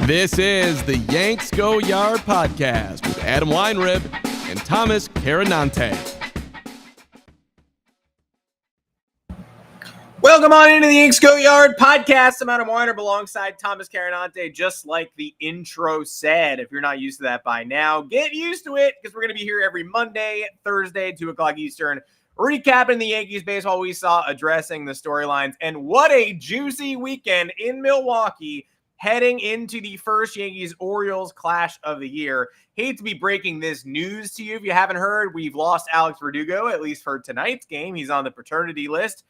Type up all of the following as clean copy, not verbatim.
This is the Yanks Go Yard podcast with Adam Weinrib and Thomas Carinante. Welcome on into the Yanks Go Yard podcast. I'm Adam Weinrib alongside Thomas Carinante, just like the intro said. If you're not used to that by now, get used to it because we're going to be here every Monday, Thursday, 2 o'clock Eastern, recapping the Yankees baseball we saw, addressing the storylines, and what a juicy weekend in Milwaukee heading into the first Yankees-Orioles clash of the year. Hate to be breaking this news to you. If you haven't heard, we've lost Alex Verdugo, at least for tonight's game. He's on the paternity list,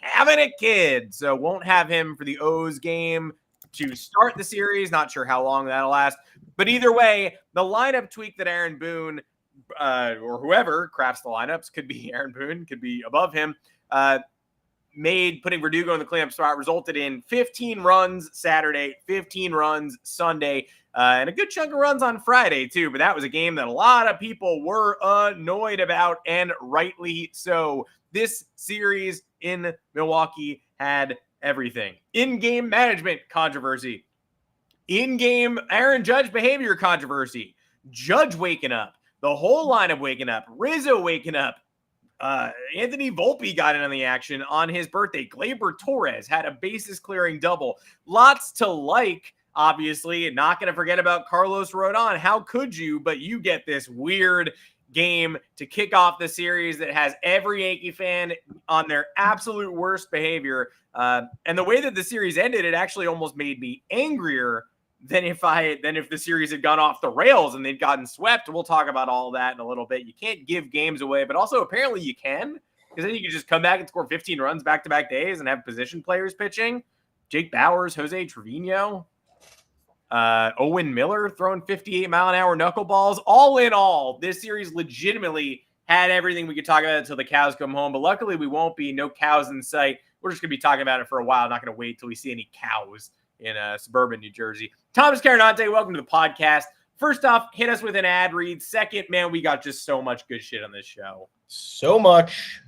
having a kid, so won't have him for the O's game to start the series. Not sure how long that'll last. But either way, the lineup tweak that Aaron Boone or whoever crafts the lineups, could be Aaron Boone, could be above him, made putting Verdugo in the cleanup spot resulted in 15 runs Saturday, 15 runs Sunday, and a good chunk of runs on Friday too. But that was a game that a lot of people were annoyed about, and rightly so. This series in Milwaukee had everything. In-game management controversy, in-game Aaron Judge behavior controversy, Judge waking up, the whole lineup waking up, Rizzo waking up, Anthony Volpe got in on the action on his birthday. Gleyber Torres had a bases-clearing double. Lots to like, obviously, and not going to forget about Carlos Rodon. How could you? But you get this weird game to kick off the series that has every Yankee fan on their absolute worst behavior. And the way that the series ended, it actually almost made me angrier than if the series had gone off the rails and they'd gotten swept. We'll talk about all that in a little bit. You can't give games away, but also apparently you can, because then you can just come back and score 15 runs back-to-back days and have position players pitching. Jake Bauers, Jose Trevino, Owen Miller throwing 58-mile-an-hour knuckleballs. All in all, this series legitimately had everything we could talk about until the cows come home, but luckily we won't be. No cows in sight. We're just going to be talking about it for a while. Not going to wait till we see any cows in suburban New Jersey. Thomas Carinante, welcome to the podcast. First off, hit us with an ad read. Second, man, we got just so much good shit on this show. So much.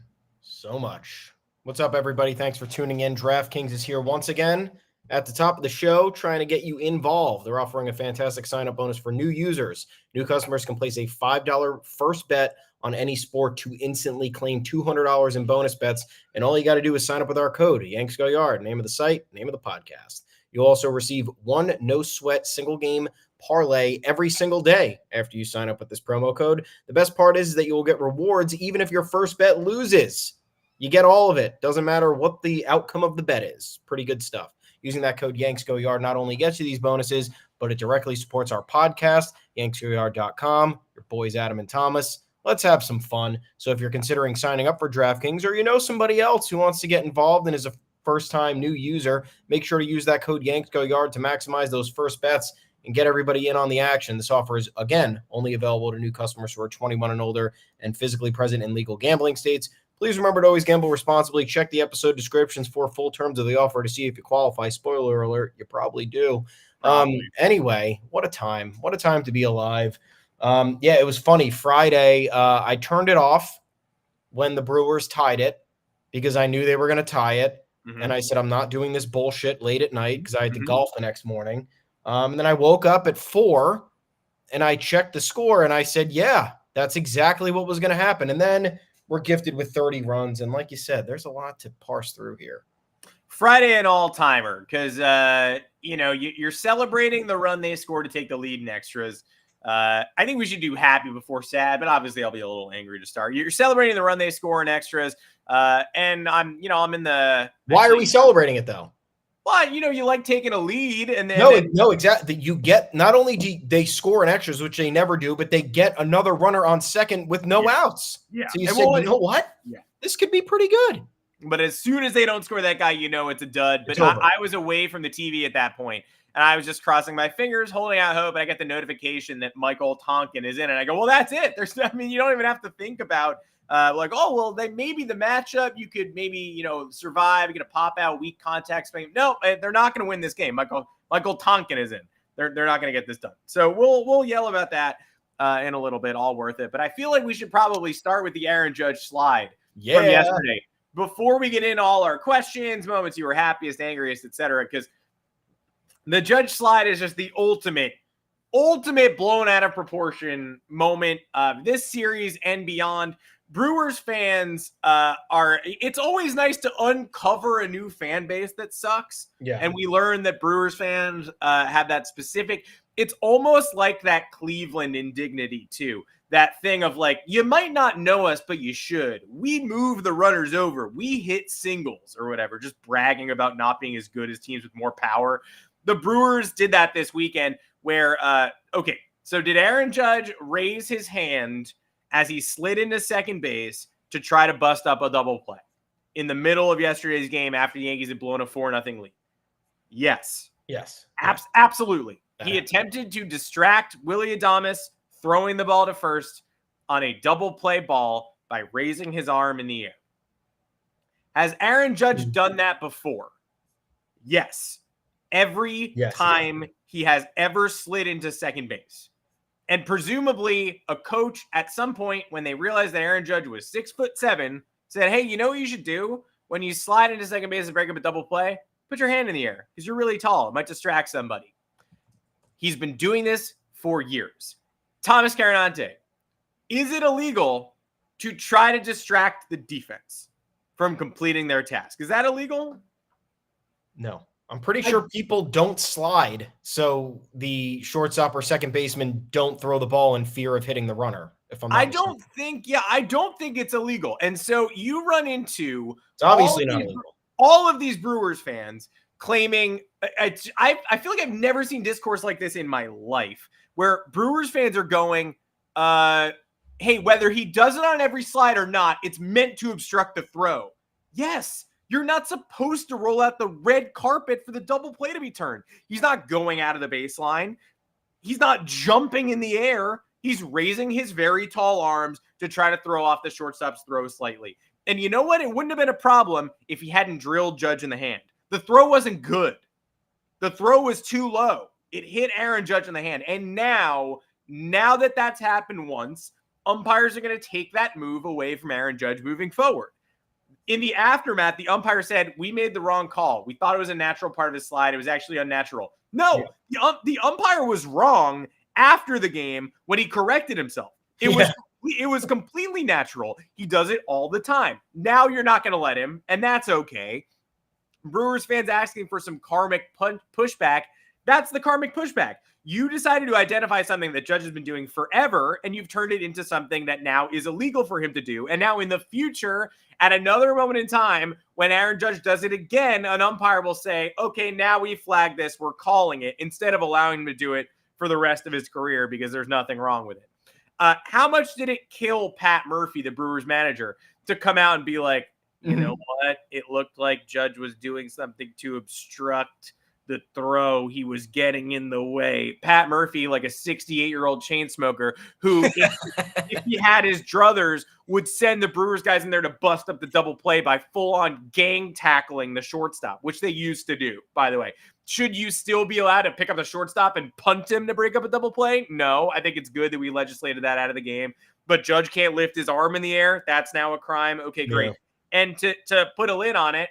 What's up, everybody? Thanks for tuning in. DraftKings is here once again at the top of the show, trying to get you involved. They're offering a fantastic sign-up bonus for new users. New customers can place a $5 first bet on any sport to instantly claim $200 in bonus bets, and all you got to do is sign up with our code, Yanks Go Yard, name of the site, name of the podcast. You'll also receive one no-sweat single-game parlay every single day after you sign up with this promo code. The best part is that you will get rewards even if your first bet loses. You get all of it. Doesn't matter what the outcome of the bet is. Pretty good stuff. Using that code Yanks Go Yard not only gets you these bonuses, but it directly supports our podcast, yanksgoyard.com. Your boys Adam and Thomas. Let's have some fun. So if you're considering signing up for DraftKings, or you know somebody else who wants to get involved and is a first-time new user, make sure to use that code Yanks Go Yard to maximize those first bets and get everybody in on the action. This offer is, again, only available to new customers who are 21 and older and physically present in legal gambling states. Please remember to always gamble responsibly. Check the episode descriptions for full terms of the offer to see if you qualify. Spoiler alert, you probably do. Anyway, what a time. What a time to be alive. Yeah, it was funny. Friday, I turned it off when the Brewers tied it because I knew they were going to tie it. Mm-hmm. And I said, I'm not doing this bullshit late at night because I had to golf the next morning. And then I woke up at 4 and I checked the score and I said, yeah, that's exactly what was going to happen. And then we're gifted with 30 runs. And like you said, there's a lot to parse through here. Friday an all-timer because, you're celebrating the run they scored to take the lead in extras. I think we should do happy before sad, but obviously I'll be a little angry to start. You're celebrating the run they score in extras. And I'm in the. Why are we celebrating it though? Well, you like taking a lead and then. No, exactly. You get, not only do they score in extras, which they never do, but they get another runner on second with no outs. Yeah. So you said, you know what? Yeah. This could be pretty good. But as soon as they don't score that guy, it's a dud. But I was away from the TV at that point, and I was just crossing my fingers, holding out hope, and I get the notification that Michael Tonkin is in, and I go, well, that's it. You don't even have to think about maybe the matchup, you could maybe, survive, you get a pop out, weak contact spin. No, they're not going to win this game. Michael Tonkin is in. They're not going to get this done. So we'll yell about that in a little bit, all worth it. But I feel like we should probably start with the Aaron Judge slide from yesterday before we get into all our questions, moments you were happiest, angriest, etc. Because The Judge slide is just the ultimate blown out of proportion moment of this series and beyond. Brewers fans it's always nice to uncover a new fan base that sucks. Yeah. And we learned that Brewers fans have that specific, it's almost like that Cleveland indignity too. That thing of like, you might not know us, but you should. We move the runners over. We hit singles or whatever, just bragging about not being as good as teams with more power. The Brewers did that this weekend where, so did Aaron Judge raise his hand as he slid into second base to try to bust up a double play in the middle of yesterday's game after the Yankees had blown a 4-0 lead? Yes. Yes. Absolutely. He attempted to distract Willy Adames throwing the ball to first on a double play ball by raising his arm in the air. Has Aaron Judge done that before? Yes. Every time he has ever slid into second base. And presumably a coach at some point when they realized that Aaron Judge was 6'7" said, hey, you know what you should do when you slide into second base and break up a double play? Put your hand in the air because you're really tall. It might distract somebody. He's been doing this for years. Thomas Carinante, is it illegal to try to distract the defense from completing their task? Is that illegal? No. I'm pretty sure people don't slide, so the shortstop or second baseman don't throw the ball in fear of hitting the runner. If I'm not mistaken. I don't think it's illegal. And so you run into it's obviously not illegal. All of these Brewers fans claiming, I feel like I've never seen discourse like this in my life, where Brewers fans are going, hey, whether he does it on every slide or not, it's meant to obstruct the throw. Yes. You're not supposed to roll out the red carpet for the double play to be turned. He's not going out of the baseline. He's not jumping in the air. He's raising his very tall arms to try to throw off the shortstop's throw slightly. And you know what? It wouldn't have been a problem if he hadn't drilled Judge in the hand. The throw wasn't good. The throw was too low. It hit Aaron Judge in the hand. And now that that's happened once, umpires are going to take that move away from Aaron Judge moving forward. In the aftermath, the umpire said, we made the wrong call. We thought it was a natural part of his slide. It was actually unnatural. No, the umpire was wrong after the game when he corrected himself. It was completely natural. He does it all the time. Now you're not going to let him, and that's okay. Brewers fans asking for some karmic pushback. That's the karmic pushback. You decided to identify something that Judge has been doing forever, and you've turned it into something that now is illegal for him to do. And now in the future, at another moment in time, when Aaron Judge does it again, an umpire will say, okay, now we flagged this. We're calling it, instead of allowing him to do it for the rest of his career because there's nothing wrong with it. How much did it kill Pat Murphy, the Brewers manager, to come out and be like, you know what? It looked like Judge was doing something to obstruct the throw. He was getting in the way. Pat Murphy, like a 68-year-old chain smoker who, if he had his druthers, would send the Brewers guys in there to bust up the double play by full-on gang tackling the shortstop, which they used to do, by the way. Should you still be allowed to pick up the shortstop and punt him to break up a double play? No, I think it's good that we legislated that out of the game. But Judge can't lift his arm in the air. That's now a crime. Okay, great. Yeah. And to put a lid on it,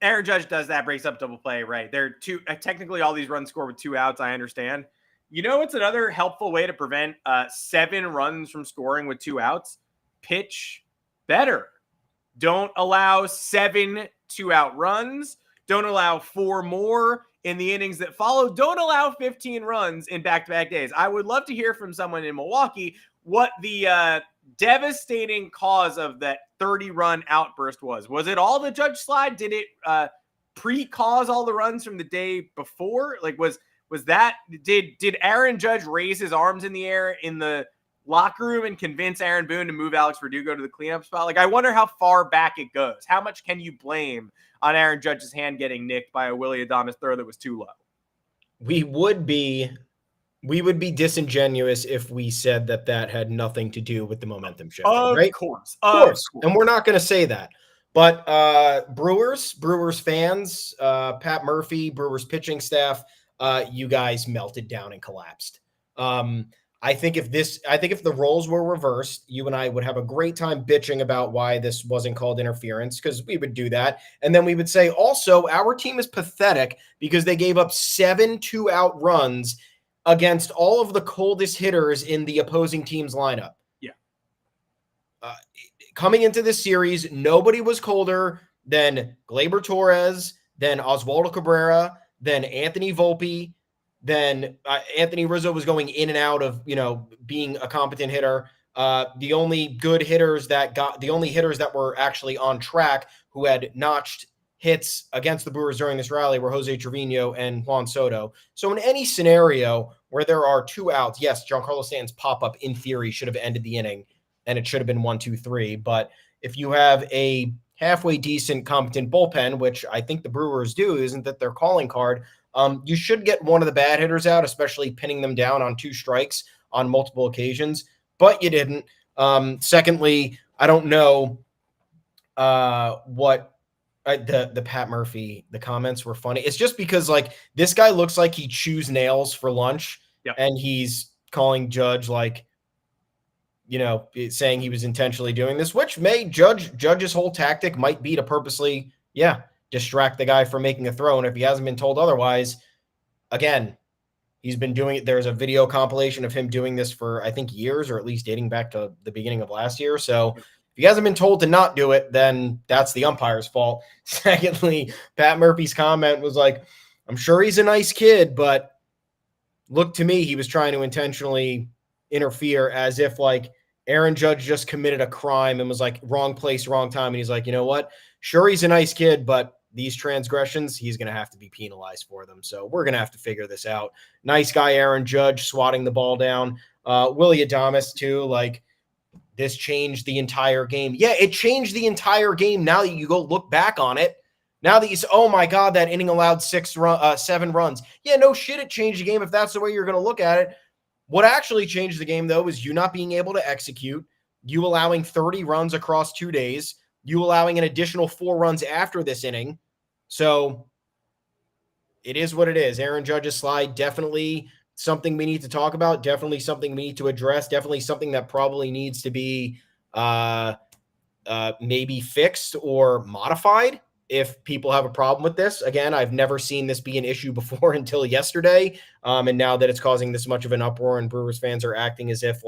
Aaron Judge does that, breaks up double play, right? They're two. Technically, all these runs score with 2 outs. I understand. You know, it's another helpful way to prevent 7 runs from scoring with 2 outs. Pitch better. Don't allow 7 2-out runs. Don't allow 4 more in the innings that follow. Don't allow 15 runs in back-to-back days. I would love to hear from someone in Milwaukee what the devastating cause of that 30-run outburst was. Was it all the Judge slide? Did it pre-cause all the runs from the day before? Like, was that, did Aaron Judge raise his arms in the air in the locker room and convince Aaron Boone to move Alex Verdugo to the cleanup spot? Like, I wonder how far back it goes. How much can you blame on Aaron Judge's hand getting nicked by a Willy Adames throw that was too low? We would be disingenuous if we said that had nothing to do with the momentum shift, right? Of course. And we're not going to say that. But Brewers fans, Pat I I think if the roles were reversed, you and I would have a great time bitching about why this wasn't called interference, because we would do that. And then we would say, also, our team is pathetic because they gave up 7 2-out runs against all of the coldest hitters in the opposing team's lineup. Yeah. Coming into this series, nobody was colder than Gleyber Torres, than Oswaldo Cabrera, than Anthony Volpe. Then Anthony Rizzo was going in and out of, being a competent hitter. The only hitters that were actually on track who had notched hits against the Brewers during this rally were Jose Trevino and Juan Soto. So in any scenario where there are 2 outs, yes, Giancarlo Stanton's pop-up in theory should have ended the inning, and it should have been 1-2-3. But if you have a halfway decent, competent bullpen, which I think the Brewers do, isn't that their calling card, you should get one of the bad hitters out, especially pinning them down on 2 strikes on multiple occasions, but you didn't. Secondly, I don't know what the Pat Murphy, the comments were funny. It's just because this guy looks like he chews nails for lunch. Yep. And he's calling Judge saying he was intentionally doing this, which Judge's whole tactic might be to purposely, distract the guy from making a throw. And if he hasn't been told otherwise, again, he's been doing it. There's a video compilation of him doing this for, I think, years, or at least dating back to the beginning of last year. So if he hasn't been told to not do it, then that's the umpire's fault. Secondly, Pat Murphy's comment was I'm sure he's a nice kid, but look to me, he was trying to intentionally interfere, as if Aaron Judge just committed a crime and was wrong place, wrong time. And he's you know what? Sure, he's a nice kid, but these transgressions, he's going to have to be penalized for them. So we're going to have to figure this out. Nice guy, Aaron Judge, swatting the ball down. Willy Adames, too. This changed the entire game. Yeah, it changed the entire game. Now that you go look back on it, now that you say, oh my God, that inning allowed 7 runs. Yeah, no shit, it changed the game if that's the way you're going to look at it. What actually changed the game, though, is you not being able to execute, you allowing 30 runs across 2 days, you allowing an additional 4 runs after this inning. So it is what it is. Aaron Judge's slide, definitely something we need to talk about, definitely something we need to address, definitely something that probably needs to be maybe fixed or modified if people have a problem with this. Again, I've never seen this be an issue before until yesterday. And now that it's causing this much of an uproar and Brewers fans are acting as if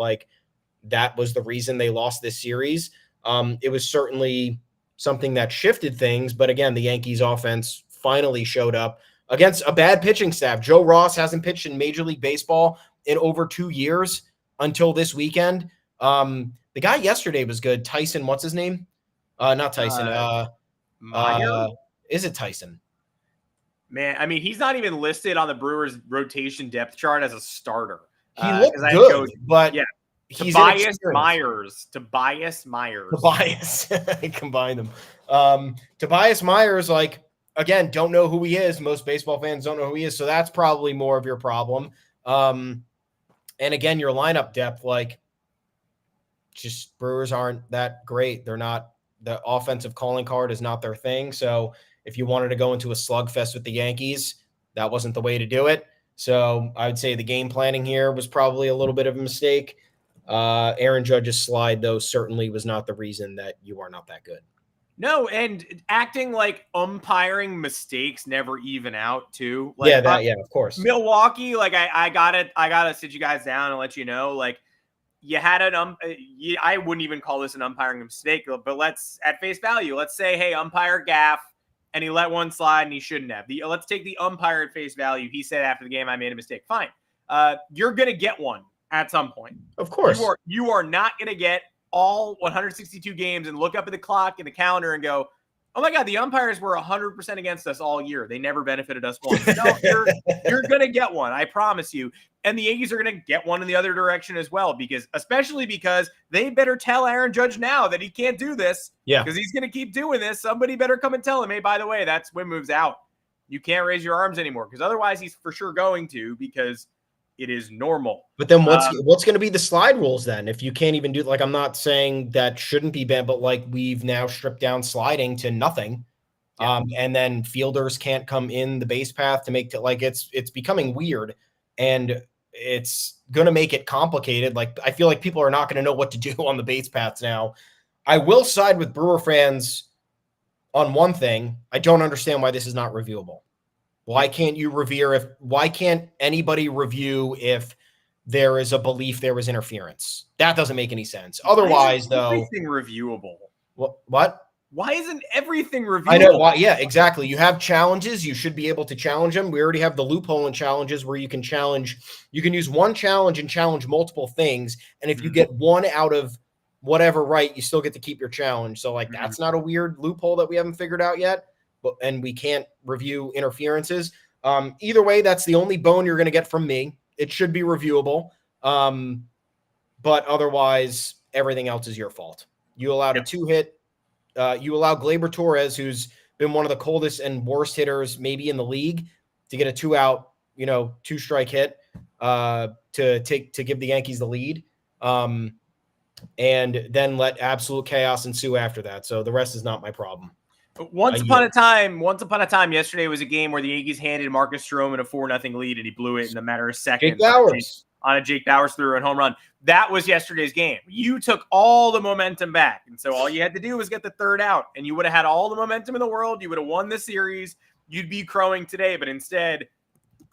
that was the reason they lost this series. It was certainly something that shifted things. But again, the Yankees offense finally showed up against a bad pitching staff. Joe Ross hasn't pitched in Major League Baseball in over 2 years until this weekend. The guy yesterday was good. Tyson, what's his name? Not Tyson. Is it Tyson? Man, I mean, he's not even listed on the Brewers rotation depth chart as a starter. He looked good, but yeah. He's Tobias Myers. I combined them. Tobias Myers, again, don't know who he is. Most baseball fans don't know who he is, so that's probably more of your problem. And again, your lineup depth, just Brewers aren't that great. They're not. The offensive calling card is not their thing. So if you wanted to go into a slugfest with the Yankees, that wasn't the way to do it. So I would say the game planning here was probably a little bit of a mistake. Aaron Judge's slide, though, certainly was not the reason that you are not that good. No, and acting like umpiring mistakes never even out, too. Of course. Milwaukee, I gotta sit you guys down and let you know, you had I wouldn't even call this an umpiring mistake, but let's, at face value, let's say, hey, umpire gaff, and he let one slide and he shouldn't have. Let's take the umpire at face value. He said after the game, I made a mistake. Fine. You're going to get one at some point. Of course. You are not going to get all 162 games and look up at the clock and the calendar and go, oh my God, the umpires were 100% against us all year. They never benefited us once. No, you're going to get one. I promise you. And the Yankees are going to get one in the other direction as well, especially because they better tell Aaron Judge now that he can't do this. Yeah. Because he's going to keep doing this. Somebody better come and tell him, hey, by the way, that swim move's out. You can't raise your arms anymore, because otherwise he's for sure going to, because it is normal. But then what's going to be the slide rules then? If you can't even do, I'm not saying that shouldn't be banned, but we've now stripped down sliding to nothing. Yeah. And then fielders can't come in the base path to make it's becoming weird. And it's going to make it complicated. Like, I feel like people are not going to know what to do on the base paths now. I will side with Brewer fans on one thing. I don't understand why this is not reviewable. Why can't anybody review if there is a belief there was interference? That doesn't make any sense. Otherwise, though, everything reviewable. What? Why isn't everything reviewable? I know why. Yeah, exactly. You have challenges. You should be able to challenge them. We already have the loophole in challenges where you can use one challenge and challenge multiple things. And if you get one out of whatever right, you still get to keep your challenge. So like, that's not a weird loophole that we haven't figured out yet, and we can't review interferences. Either way, that's the only bone you're going to get from me. It should be reviewable. But otherwise, everything else is your fault. You allowed a 2-hit. You allow Gleyber Torres, who's been one of the coldest and worst hitters maybe in the league, to get a 2-out, 2-strike hit to give the Yankees the lead, and then let absolute chaos ensue after that. So the rest is not my problem. Once upon a time, yesterday was a game where the Yankees handed Marcus Stroman a 4-0 lead, and he blew it in a matter of seconds. Jake Bauers. On a Jake Bauers through-run home run. That was yesterday's game. You took all the momentum back, and so all you had to do was get the 3rd out, and you would have had all the momentum in the world. You would have won the series. You'd be crowing today, but instead,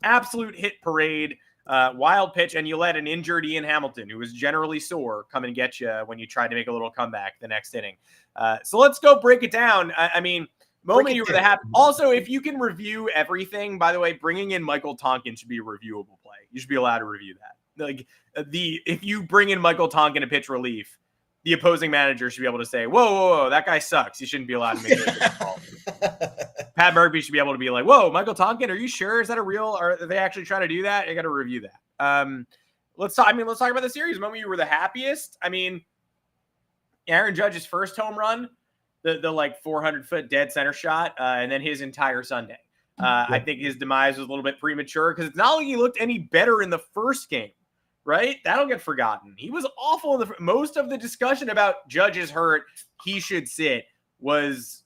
absolute hit parade, wild pitch, and you let an injured Ian Hamilton, who was generally sore, come and get you when you tried to make a little comeback the next inning. So let's go break it down. I mean, moment you were the happy. Also, if you can review everything, by the way, bringing in Michael Tonkin should be a reviewable play. You should be allowed to review that. Like if you bring in Michael Tonkin to pitch relief, the opposing manager should be able to say, whoa, that guy sucks. You shouldn't be allowed to make it. Pat Murphy should be able to be like, whoa, Michael Tonkin, are you sure? Is that a real? Are they actually trying to do that? I got to review that. Let's talk about the series. The moment you were the happiest. I mean, Aaron Judge's first home run, the 400-foot dead center shot, and then his entire Sunday. I think his demise was a little bit premature because it's not like he looked any better in the first game, right? That'll get forgotten. He was awful. Most of the discussion about Judge's hurt, he should sit, was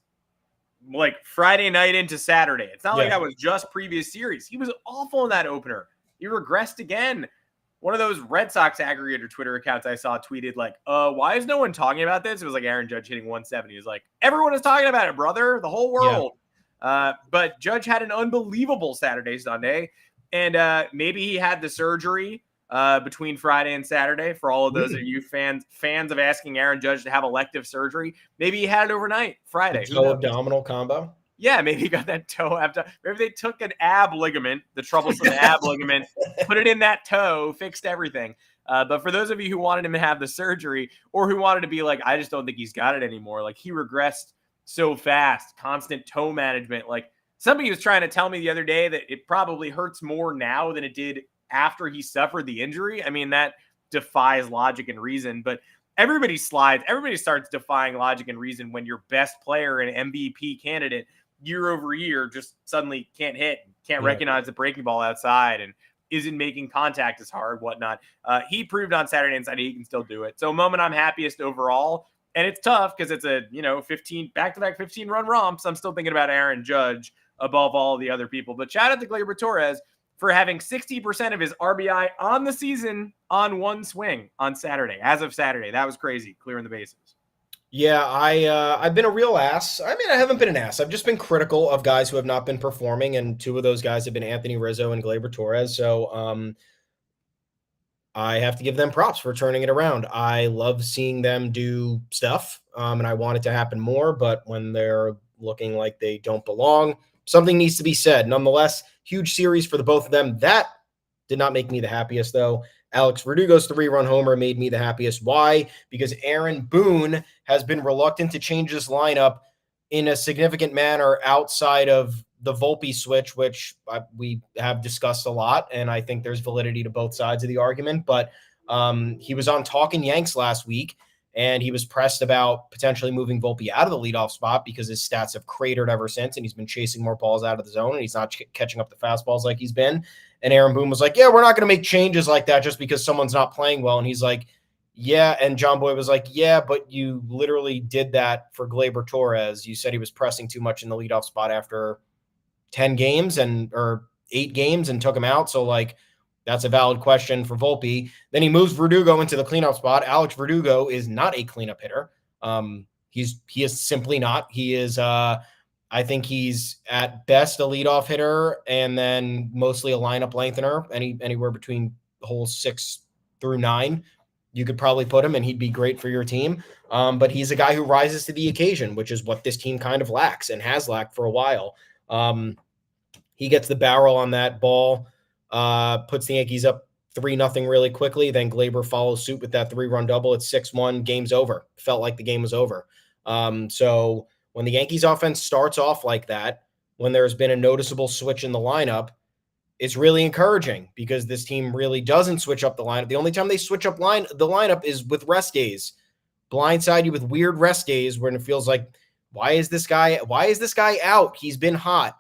like Friday night into Saturday. It's not like that was just previous series. He was awful in that opener. He regressed again. One of those Red Sox aggregator Twitter accounts I saw tweeted like, why is no one talking about this? It was like Aaron Judge hitting 170. He was like, everyone is talking about it, brother. The whole world. Yeah. But Judge had an unbelievable Saturday, Sunday. And maybe he had the surgery between Friday and Saturday. For all of those of you fans of asking Aaron Judge to have elective surgery, maybe he had it overnight, Friday. Toe abdominal combo. Yeah, maybe he got that toe abdomen. Maybe they took an ab ligament, the troublesome ab ligament, put it in that toe, fixed everything. But for those of you who wanted him to have the surgery or who wanted to be like, I just don't think he's got it anymore. Like, he regressed so fast, constant toe management. Like, somebody was trying to tell me the other day that it probably hurts more now than it did after he suffered the injury. I mean, that defies logic and reason, but everybody slides. Everybody starts defying logic and reason when your best player and MVP candidate year over year just suddenly can't hit, can't recognize the breaking ball outside, and isn't making contact as hard, whatnot. He proved on Saturday and Sunday he can still do it. So, moment I'm happiest overall. And it's tough because it's a, 15 back-to-back 15-run romps. I'm still thinking about Aaron Judge above all the other people. But shout out to Gleyber Torres for having 60% of his RBI on the season on one swing on Saturday. As of Saturday, that was crazy, clearing the bases. Yeah, I've been a real ass. I mean, I haven't been an ass. I've just been critical of guys who have not been performing, and two of those guys have been Anthony Rizzo and Gleyber Torres. So I have to give them props for turning it around. I love seeing them do stuff, and I want it to happen more. But when they're looking like they don't belong, something needs to be said. Nonetheless, huge series for the both of them. That did not make me the happiest, though. Alex Verdugo's 3-run homer made me the happiest. Why? Because Aaron Boone has been reluctant to change this lineup in a significant manner outside of the Volpe switch, which we have discussed a lot, and I think there's validity to both sides of the argument. But he was on Talkin' Yanks last week, and he was pressed about potentially moving Volpe out of the leadoff spot because his stats have cratered ever since, and he's been chasing more balls out of the zone, and he's not catching up the fastballs like he's been. And Aaron Boone was like, yeah, we're not going to make changes like that just because someone's not playing well. And he's like, yeah. And John Boy was like, yeah, but you literally did that for Gleyber Torres. You said he was pressing too much in the leadoff spot after 10 games or 8 games and took him out. So, like, That's a valid question for Volpe. Then he moves Verdugo into the cleanup spot. Alex Verdugo is not a cleanup hitter. He is simply not. He is, I think he's at best a leadoff hitter and then mostly a lineup lengthener. Anywhere between holes 6 through 9, you could probably put him and he'd be great for your team. But he's a guy who rises to the occasion, which is what this team kind of lacks and has lacked for a while. He gets the barrel on that ball. Puts the Yankees up 3-0 really quickly. Then Glaber follows suit with that 3-run double. It's 6-1. Game's over. Felt like the game was over. So when the Yankees offense starts off like that, when there's been a noticeable switch in the lineup, it's really encouraging because this team really doesn't switch up the lineup. The only time they switch up the lineup is with rest days. Blindside you with weird rest days when it feels like, why is this guy out? He's been hot.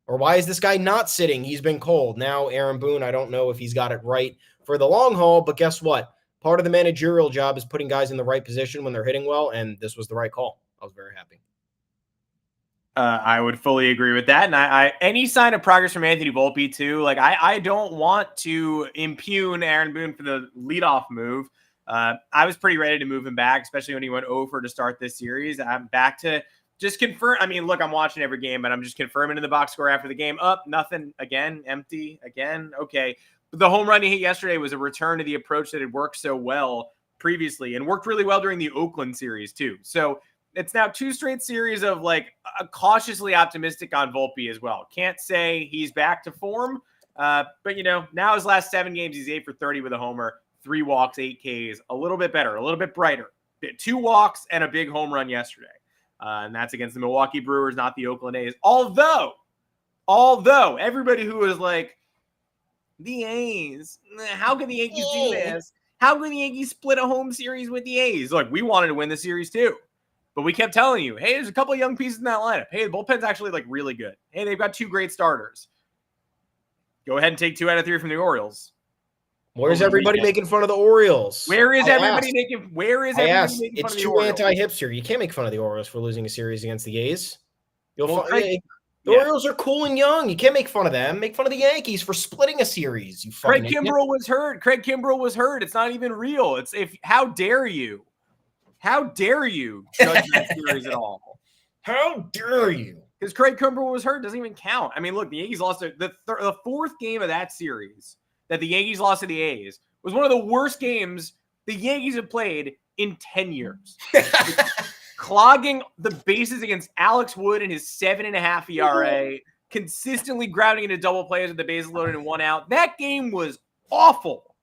Or why is this guy not sitting? He's been cold. Now, Aaron Boone, I don't know if he's got it right for the long haul, but guess what? Part of the managerial job is putting guys in the right position when they're hitting well, and this was the right call. I was very happy. I would fully agree with that. And I any sign of progress from Anthony Volpe, too. Like, I don't want to impugn Aaron Boone for the leadoff move. I was pretty ready to move him back, especially when he went over to start this series. I'm back to just confirm. I mean, look, I'm watching every game, but I'm just confirming in the box score after the game. Up, nothing again, empty again. Okay. But the home run he hit yesterday was a return to the approach that had worked so well previously and worked really well during the Oakland series too. So it's now 2 straight series of like cautiously optimistic on Volpe as well. Can't say he's back to form, but now his last 7 games, he's 8 for 30 with a homer, 3 walks, 8 Ks, a little bit better, a little bit brighter. 2 walks and a big home run yesterday. And that's against the Milwaukee Brewers, not the Oakland A's. Although everybody who was like, the A's, how can the Yankees do this? How can the Yankees split a home series with the A's? Like, we wanted to win the series too. But we kept telling you, hey, there's a couple of young pieces in that lineup. Hey, the bullpen's actually like really good. Hey, they've got 2 great starters. Go ahead and take 2 out of 3 from the Orioles. Where's everybody making fun of the Orioles? Where is everybody making fun of the Orioles? It's too anti-hipster. You can't make fun of the Orioles for losing a series against the A's. The Orioles are cool and young. You can't make fun of them. Make fun of the Yankees for splitting a series. Craig Kimbrell was hurt. It's not even real. How dare you? How dare you judge that series at all? How dare you? Because Craig Kimbrell was hurt. Doesn't even count. I mean, look, the Yankees lost the 4th game of that series that the Yankees lost to the A's was one of the worst games the Yankees have played in 10 years. Clogging the bases against Alex Wood in his 7.5 ERA, consistently grounding into double plays with the bases loaded and 1 out. That game was awful,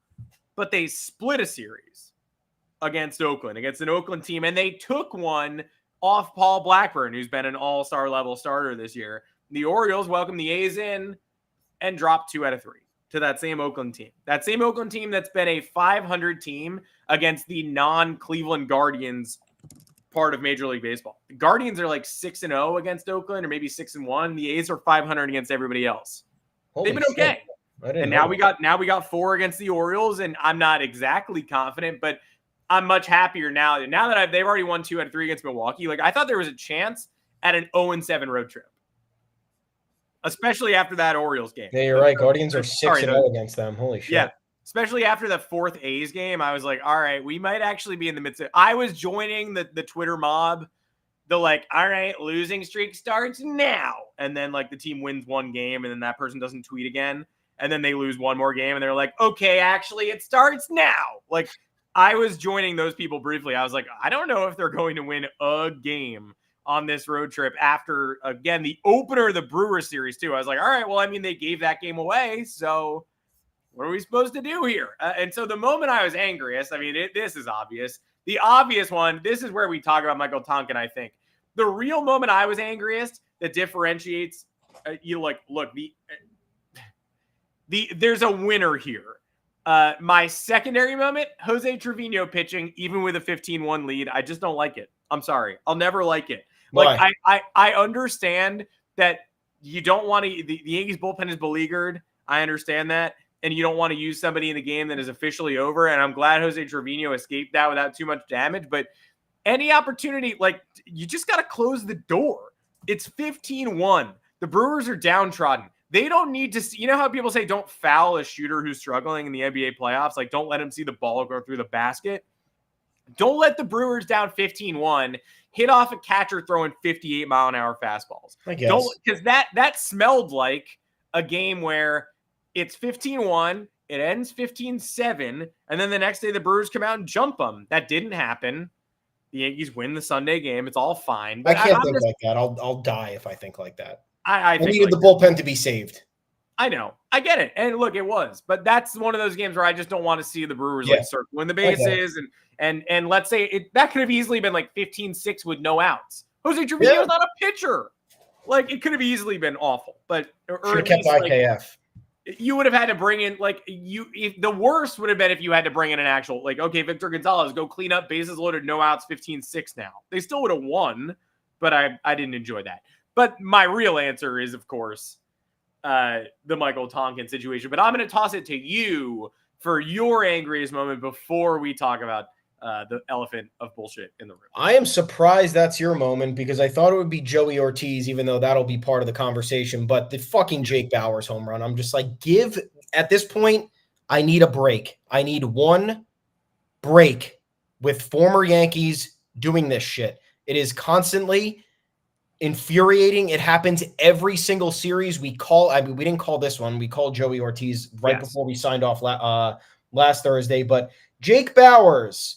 but they split a series against an Oakland team, and they took one off Paul Blackburn, who's been an all-star level starter this year. The Orioles welcomed the A's in and dropped 2 out of 3. To that same Oakland team. That same Oakland team that's been a 500 team against the non-Cleveland Guardians part of Major League Baseball. The Guardians are like 6-0 against Oakland, or maybe 6-1. The A's are 500 against everybody else. They've been okay. And now we got 4 against the Orioles, and I'm not exactly confident, but I'm much happier now that they've already won 2 out of 3 against Milwaukee. Like, I thought there was a chance at an 0-7 road trip. Especially after that Orioles game. Yeah, you're right. Guardians are 6-0 against them. Holy shit. Yeah. Especially after the 4th A's game, I was like, all right, we might actually be in the midst of – I was joining the Twitter mob. The like, all right, losing streak starts now. And then like the team wins 1 game and then that person doesn't tweet again. And then they lose 1 more game and they're like, okay, actually it starts now. Like, I was joining those people briefly. I was like, I don't know if they're going to win a game on this road trip after, again, the opener of the Brewers series, too. I was like, all right, well, I mean, they gave that game away, so what are we supposed to do here? And so the moment I was angriest, I mean, this is obvious. The obvious one, this is where we talk about Michael Tonkin, I think. The real moment I was angriest that differentiates, there's a winner here. My secondary moment, Jose Trevino pitching, even with a 15-1 lead. I just don't like it. I'm sorry. I'll never like it. Like, I understand that you don't want to – the Yankees bullpen is beleaguered. I understand that. And you don't want to use somebody in the game that is officially over. And I'm glad Jose Trevino escaped that without too much damage. But any opportunity, like, you just got to close the door. It's 15-1. The Brewers are downtrodden. They don't need to see, you know how people say don't foul a shooter who's struggling in the NBA playoffs? Like, don't let him see the ball go through the basket. Don't let the Brewers down 15-1 hit off a catcher throwing 58-mile-an-hour fastballs. I guess. Because that smelled like a game where it's 15-1, it ends 15-7, and then the next day the Brewers come out and jump them. That didn't happen. The Yankees win the Sunday game. It's all fine. But I can't think like that. I'll die if I think like that. I think needed like the bullpen to be saved. I know. I get it. And look, it was. But that's one of those games where I just don't want to see the Brewers like circling the bases. And let's say that could have easily been like 15-6 with no outs. Jose Trevino was not a pitcher. Like, it could have easily been awful. But should have kept IKF. You would have had to bring in the worst would have been if you had to bring in an actual okay, Victor Gonzalez, go clean up, bases loaded, no outs, 15-6 now. They still would have won, but I didn't enjoy that. But my real answer is, of course, the Michael Tonkin situation. But I'm going to toss it to you for your angriest moment before we talk about the elephant of bullshit in the room. I am surprised that's your moment because I thought it would be Joey Ortiz, even though that'll be part of the conversation. But the fucking Jake Bauers home run, I'm just like, at this point, I need a break. I need one break with former Yankees doing this shit. It is constantly infuriating. It happens every single series we didn't call this one. We called Joey Ortiz right before we signed off last Thursday. But Jake Bauers,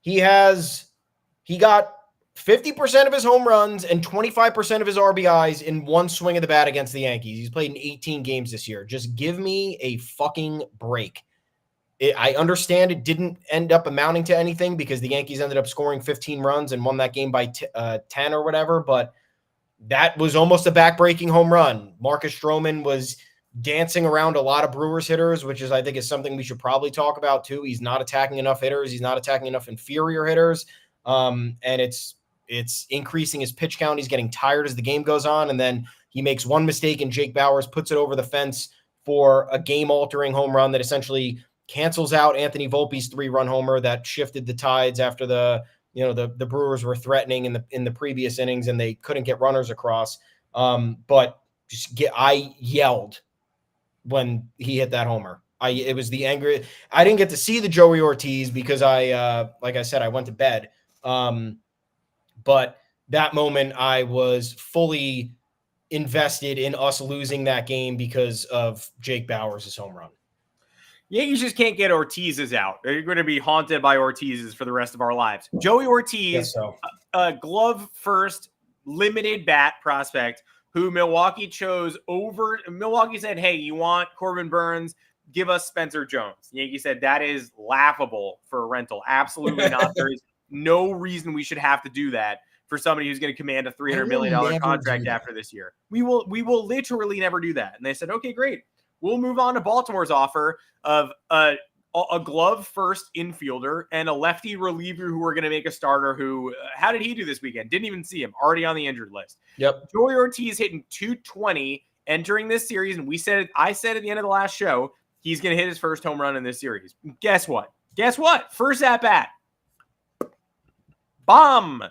he got 50% of his home runs and 25% of his RBIs in one swing of the bat against the Yankees. He's played in 18 games this year. Just give me a fucking break. I understand it didn't end up amounting to anything because the Yankees ended up scoring 15 runs and won that game by 10 or whatever, but that was almost a back-breaking home run. Marcus Stroman was dancing around a lot of Brewers hitters, which I think is something we should probably talk about too. He's not attacking enough hitters. He's not attacking enough inferior hitters. And it's increasing his pitch count. He's getting tired as the game goes on. And then he makes one mistake and Jake Bauers puts it over the fence for a game-altering home run that essentially cancels out Anthony Volpe's 3-run homer that shifted the tides after the Brewers were threatening in the previous innings and they couldn't get runners across. But I yelled when he hit that homer. It was the anger. I didn't get to see the Joey Ortiz because like I said, I went to bed. But that moment I was fully invested in us losing that game because of Jake Bauers' home run. Yankees just can't get Ortiz's out. They're going to be haunted by Ortiz's for the rest of our lives. Joey Ortiz, a glove first, limited bat prospect who Milwaukee chose over. Milwaukee said, hey, you want Corbin Burns? Give us Spencer Jones. Yankee said that is laughable for a rental. Absolutely not. There is no reason we should have to do that for somebody who's going to command a $300 million contract after this year. We will literally never do that. And they said, okay, great. We'll move on to Baltimore's offer of a glove first infielder and a lefty reliever who are going to make a starter who, how did he do this weekend? Didn't even see him, already on the injured list. Yep. Joey Ortiz hitting 220 entering this series. And I said at the end of the last show, he's going to hit his first home run in this series. Guess what? First at bat. Bomb.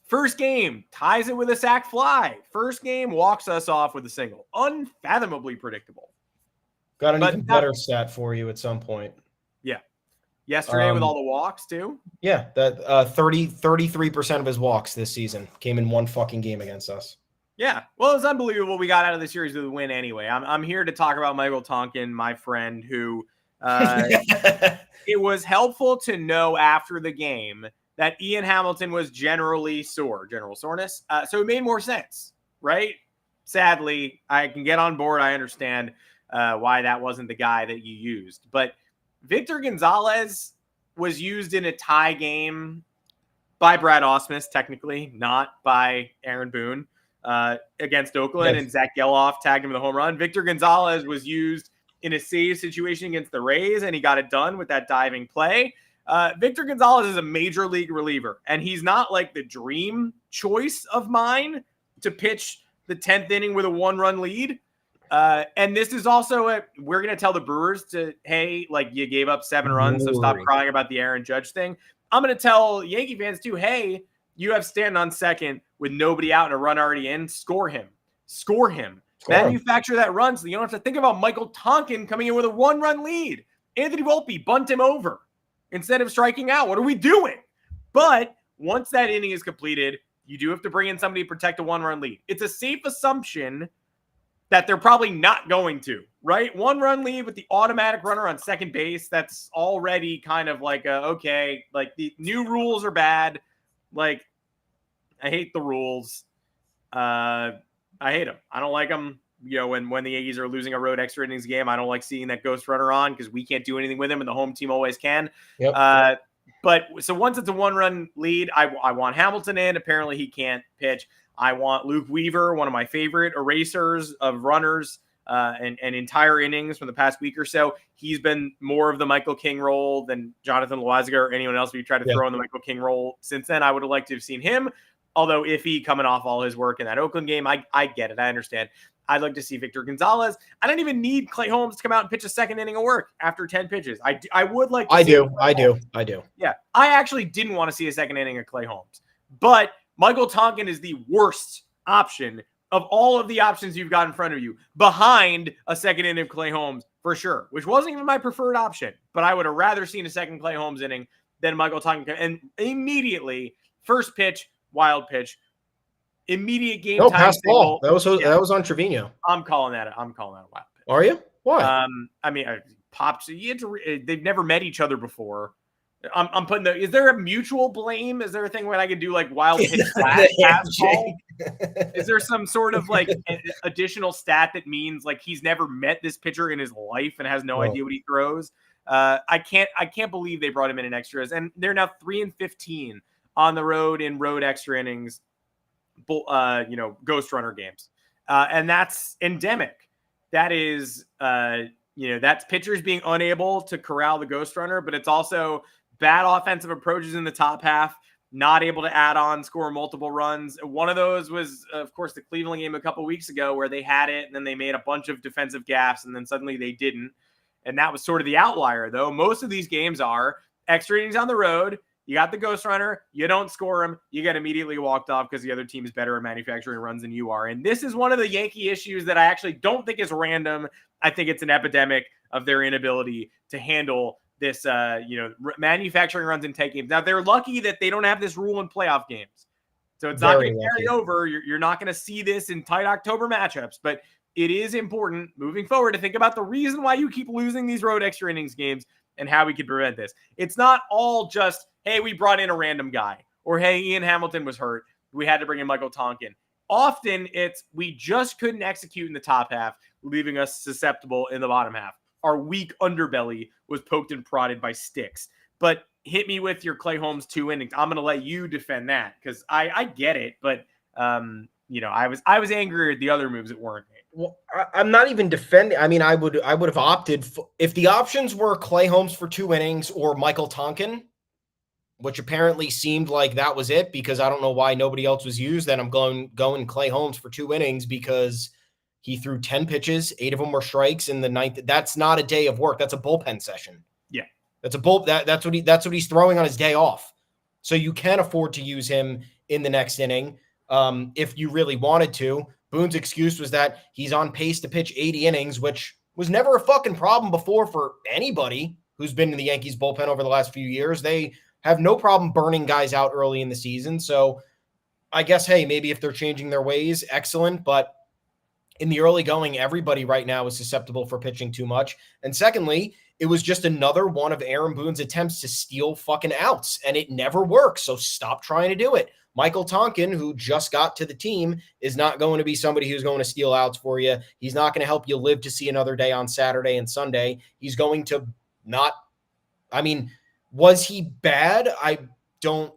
First game, ties it with a sac fly. First game, walks us off with a single. Unfathomably predictable. Got an even better stat for you at some point. Yeah. Yesterday with all the walks too? Yeah, that 33% of his walks this season came in one fucking game against us. Yeah. Well, it's unbelievable we got out of the series with a win anyway. I'm here to talk about Michael Tonkin, my friend, who it was helpful to know after the game that Ian Hamilton was generally sore, general soreness. So it made more sense, right? Sadly, I can get on board. I understand why that wasn't the guy that you used. But Victor Gonzalez was used in a tie game by Brad Ausmus, technically, not by Aaron Boone, against Oakland, and Zach Geloff tagged him with a home run. Victor Gonzalez was used in a save situation against the Rays, and he got it done with that diving play. Victor Gonzalez is a major league reliever, and he's not like the dream choice of mine to pitch the 10th inning with a 1-run lead. And this is also we're going to tell the Brewers to, hey, like you gave up 7 runs, so stop crying about the Aaron Judge thing. I'm going to tell Yankee fans too, hey, you have Stanton on second with nobody out and a run already in. Score him. Manufacture that run so you don't have to think about Michael Tonkin coming in with a 1-run lead. Anthony Volpe, bunt him over instead of striking out. What are we doing? But once that inning is completed, you do have to bring in somebody to protect a 1-run lead. It's a safe assumption that they're probably not going to, right? 1-run lead with the automatic runner on second base. That's already kind of like, okay, like the new rules are bad. Like, I hate the rules. I hate them. I don't like them. You know, when the Yankees are losing a road extra innings game, I don't like seeing that ghost runner on because we can't do anything with him and the home team always can. Yep. But so once it's a 1-run lead, I want Hamilton in. Apparently he can't pitch. I want Luke Weaver, one of my favorite erasers of runners and entire innings from the past week or so. He's been more of the Michael King role than Jonathan Loaisiga or anyone else we tried to throw in the Michael King role since then. I would have liked to have seen him. Although iffy coming off all his work in that Oakland game, I get it. I understand. I'd like to see Victor Gonzalez. I don't even need Clay Holmes to come out and pitch a second inning of work after 10 pitches. I would like to I do. Yeah. I actually didn't want to see a second inning of Clay Holmes. But Michael Tonkin is the worst option of all of the options you've got in front of you behind a second inning of Clay Holmes for sure, which wasn't even my preferred option. But I would have rather seen a second Clay Holmes inning than Michael Tonkin. And immediately, first pitch, wild pitch, immediate game time. Pass ball. That was on Trevino. I'm calling that a wild pitch. Are you? Why? I mean, pops. They've never met each other before. I'm putting is there a mutual blame? Is there a thing where I could do like wild pitch pass ball? Is there some sort of like additional stat that means like he's never met this pitcher in his life and has no idea what he throws? I can't believe they brought him in extras, and they're now 3-15 on the road in road extra innings, ghost runner games. And that's endemic. That is, that's pitchers being unable to corral the ghost runner, but it's also bad offensive approaches in the top half, not able to add on, score multiple runs. One of those was, of course, the Cleveland game a couple weeks ago where they had it and then they made a bunch of defensive gaffes and then suddenly they didn't. And that was sort of the outlier, though. Most of these games are extra innings on the road. You got the ghost runner. You don't score him. You get immediately walked off because the other team is better at manufacturing runs than you are. And this is one of the Yankee issues that I actually don't think is random. I think it's an epidemic of their inability to handle this, manufacturing runs in tight games. Now, they're lucky that they don't have this rule in playoff games. So it's not going to carry over. You're not going to see this in tight October matchups. But it is important moving forward to think about the reason why you keep losing these road extra innings games and how we can prevent this. It's not all just, hey, we brought in a random guy, or hey, Ian Hamilton was hurt, we had to bring in Michael Tonkin. Often it's we just couldn't execute in the top half, leaving us susceptible in the bottom half. Our weak underbelly was poked and prodded by sticks. But hit me with your Clay Holmes 2 innings. I'm going to let you defend that because I get it, but I was angry at the other moves that weren't made. Well, I'm not even defending. I mean, I would have opted if the options were Clay Holmes for 2 innings or Michael Tonkin, which apparently seemed like that was it because I don't know why nobody else was used. Then I'm going Clay Holmes for 2 innings because he threw 10 pitches, 8 of them were strikes in the 9th. That's not a day of work. That's a bullpen session. Yeah, that's that's what he's throwing on his day off. So you can afford to use him in the next inning if you really wanted to. Boone's excuse was that he's on pace to pitch 80 innings, which was never a fucking problem before for anybody who's been in the Yankees bullpen over the last few years. They have no problem burning guys out early in the season. So I guess, hey, maybe if they're changing their ways, excellent. But in the early going, everybody right now is susceptible for pitching too much. And secondly, it was just another one of Aaron Boone's attempts to steal fucking outs, and it never works. So stop trying to do it. Michael Tonkin, who just got to the team, is not going to be somebody who's going to steal outs for you. He's not going to help you live to see another day on Saturday and Sunday. He's going to not, I mean, was he bad? I don't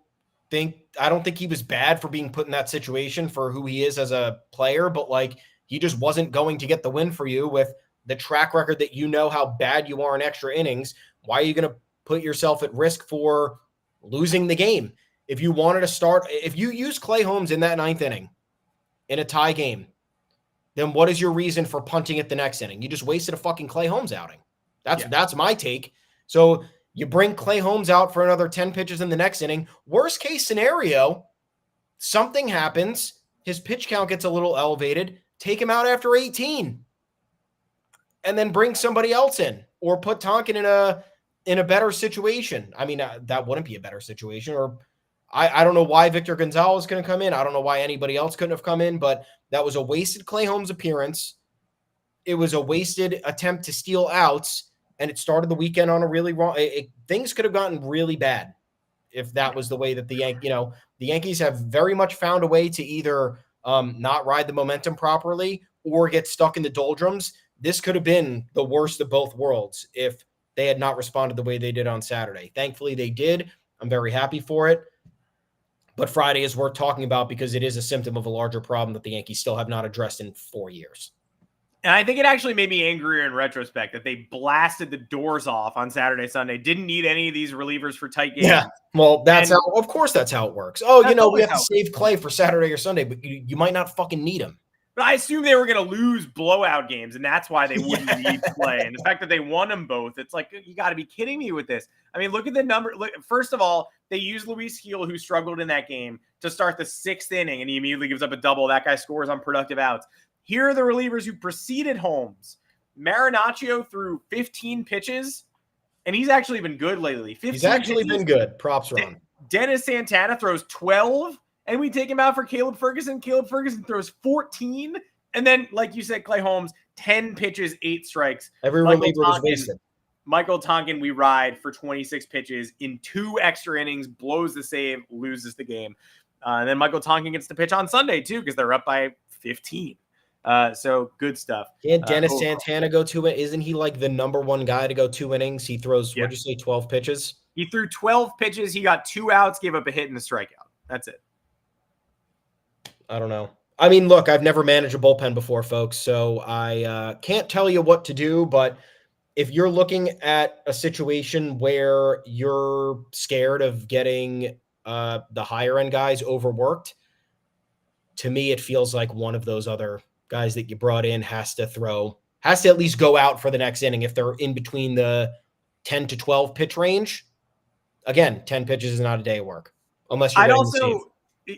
think he was bad for being put in that situation for who he is as a player, but like he just wasn't going to get the win for you with the track record that you know how bad you are in extra innings. Why are you going to put yourself at risk for losing the game? If you wanted to start, if you use Clay Holmes in that 9th inning in a tie game, then what is your reason for punting it the next inning? You just wasted a fucking Clay Holmes outing. That's my take. So you bring Clay Holmes out for another 10 pitches in the next inning. Worst case scenario, something happens. His pitch count gets a little elevated. take him out after 18 and then bring somebody else in, or put Tonkin in a better situation. I mean, that wouldn't be a better situation. Or I don't know why Victor Gonzalez couldn't come in. I don't know why anybody else couldn't have come in, but that was a wasted Clay Holmes appearance. It was a wasted attempt to steal outs, and it started the weekend on a really wrong. Things could have gotten really bad if that was the way that the Yankees have very much found a way to either not ride the momentum properly or get stuck in the doldrums. This could have been the worst of both worlds if they had not responded the way they did on Saturday. Thankfully, they did. I'm very happy for it. But Friday is worth talking about because it is a symptom of a larger problem that the Yankees still have not addressed in 4 years. And I think it actually made me angrier in retrospect that they blasted the doors off on Saturday, Sunday. Didn't need any of these relievers for tight games. Yeah, well, of course that's how it works. Oh, we have to save Clay for Saturday or Sunday, but you might not fucking need him. But I assume they were going to lose blowout games, and that's why they wouldn't need Clay. And the fact that they won them both, it's like, you got to be kidding me with this. I mean, look at the number. First of all, they used Luis Gil, who struggled in that game, to start the 6th inning, and he immediately gives up a double. That guy scores on productive outs. Here are the relievers who preceded Holmes. Marinaccio threw 15 pitches, and he's actually been good lately. He's actually been good. Props, Ron. Dennis Santana throws 12. And we take him out for Caleb Ferguson. Caleb Ferguson throws 14. And then, like you said, Clay Holmes, 10 pitches, 8 strikes. Every reliever was wasted. Michael Tonkin, we ride for 26 pitches in 2 extra innings, blows the save, loses the game. And then Michael Tonkin gets to pitch on Sunday, too, because they're up by 15. So good stuff. Can't Dennis Santana go 2 innings? Isn't he like the number 1 guy to go 2 innings? He throws, what'd you say, 12 pitches? He threw 12 pitches. He got 2 outs, gave up a hit and a strikeout. That's it. I don't know. I mean, look, I've never managed a bullpen before, folks, so I can't tell you what to do. But if you're looking at a situation where you're scared of getting the higher end guys overworked, to me, it feels like one of those other guys that you brought in has to at least go out for the next inning if they're in between the 10 to 12 pitch range. Again, 10 pitches is not a day of work unless you're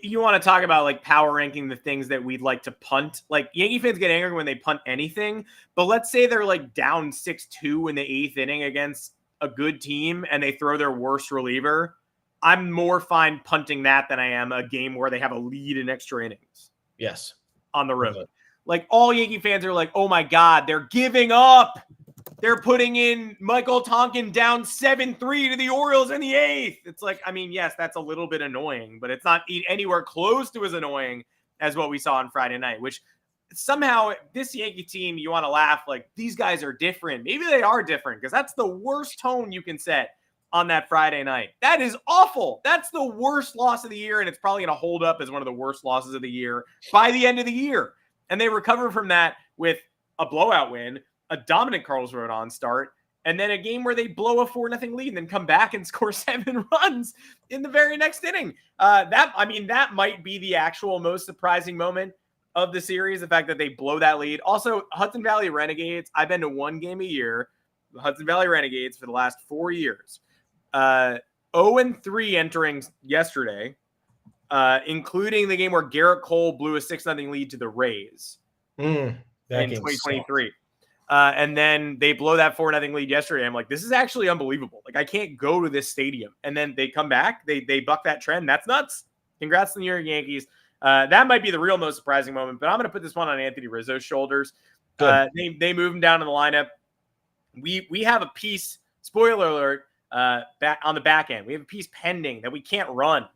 you want to talk about like power ranking the things that we'd like to punt. Like Yankee fans get angry when they punt anything, but let's say they're like down 6-2 in the 8th inning against a good team and they throw their worst reliever. I'm more fine punting that than I am a game where they have a lead in extra innings. Yes. On the road. Like all Yankee fans are like, oh my God, they're giving up. They're putting in Michael Tonkin down 7-3 to the Orioles in the 8th. It's like, I mean, yes, that's a little bit annoying, but it's not anywhere close to as annoying as what we saw on Friday night, which somehow this Yankee team, you want to laugh like these guys are different. Maybe they are different because that's the worst tone you can set on that Friday night. That is awful. That's the worst loss of the year, and it's probably going to hold up as one of the worst losses of the year by the end of the year. And they recover from that with a blowout win, a dominant Carlos Rodon start, and then a game where they blow a 4-0 lead and then come back and score 7 runs in the very next inning. That might be the actual most surprising moment of the series, the fact that they blow that lead. Also, Hudson Valley Renegades, I've been to 1 game a year. The Hudson Valley Renegades for the last 4 years. 0-3 entering yesterday, including the game where Garrett Cole blew a 6-0 lead to the Rays in 2023. And then they blow that 4-0 lead yesterday. I'm like, this is actually unbelievable. Like, I can't go to this stadium. And then they come back. They buck that trend. That's nuts. Congrats to the New York Yankees. That might be the real most surprising moment, but I'm going to put this one on Anthony Rizzo's shoulders. They move him down in the lineup. We have a piece, spoiler alert, back on the back end. We have a piece pending that we can't run.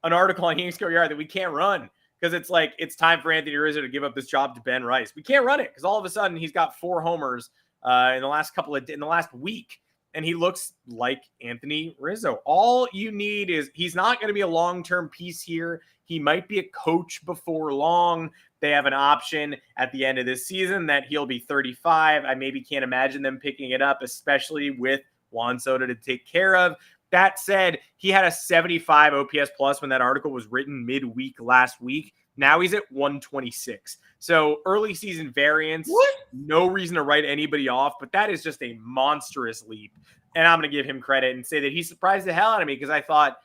An article on Yanks Go Yard that we can't run. Because it's like, it's time for Anthony Rizzo to give up this job to Ben Rice. We can't run it because all of a sudden he's got 4 homers in the last week, and he looks like Anthony Rizzo. All you need is he's not going to be a long-term piece here. He might be a coach before long. They have an option at the end of this season that he'll be 35. I maybe can't imagine them picking it up, especially with Juan Soto to take care of. That said, he had a 75 OPS plus when that article was written midweek last week. Now he's at 126. So early season variance, no reason to write anybody off, but that is just a monstrous leap. And I'm going to give him credit and say that he surprised the hell out of me because I thought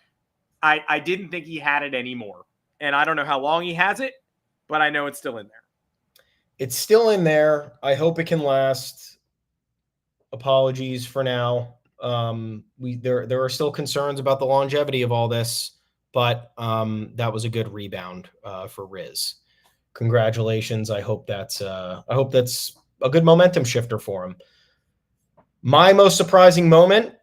I didn't think he had it anymore. And I don't know how long he has it, but I know it's still in there. It's still in there. I hope it can last. Apologies for now. There are still concerns about the longevity of all this, but that was a good rebound for Riz. Congratulations. I hope that's a good momentum shifter for him. My most surprising moment,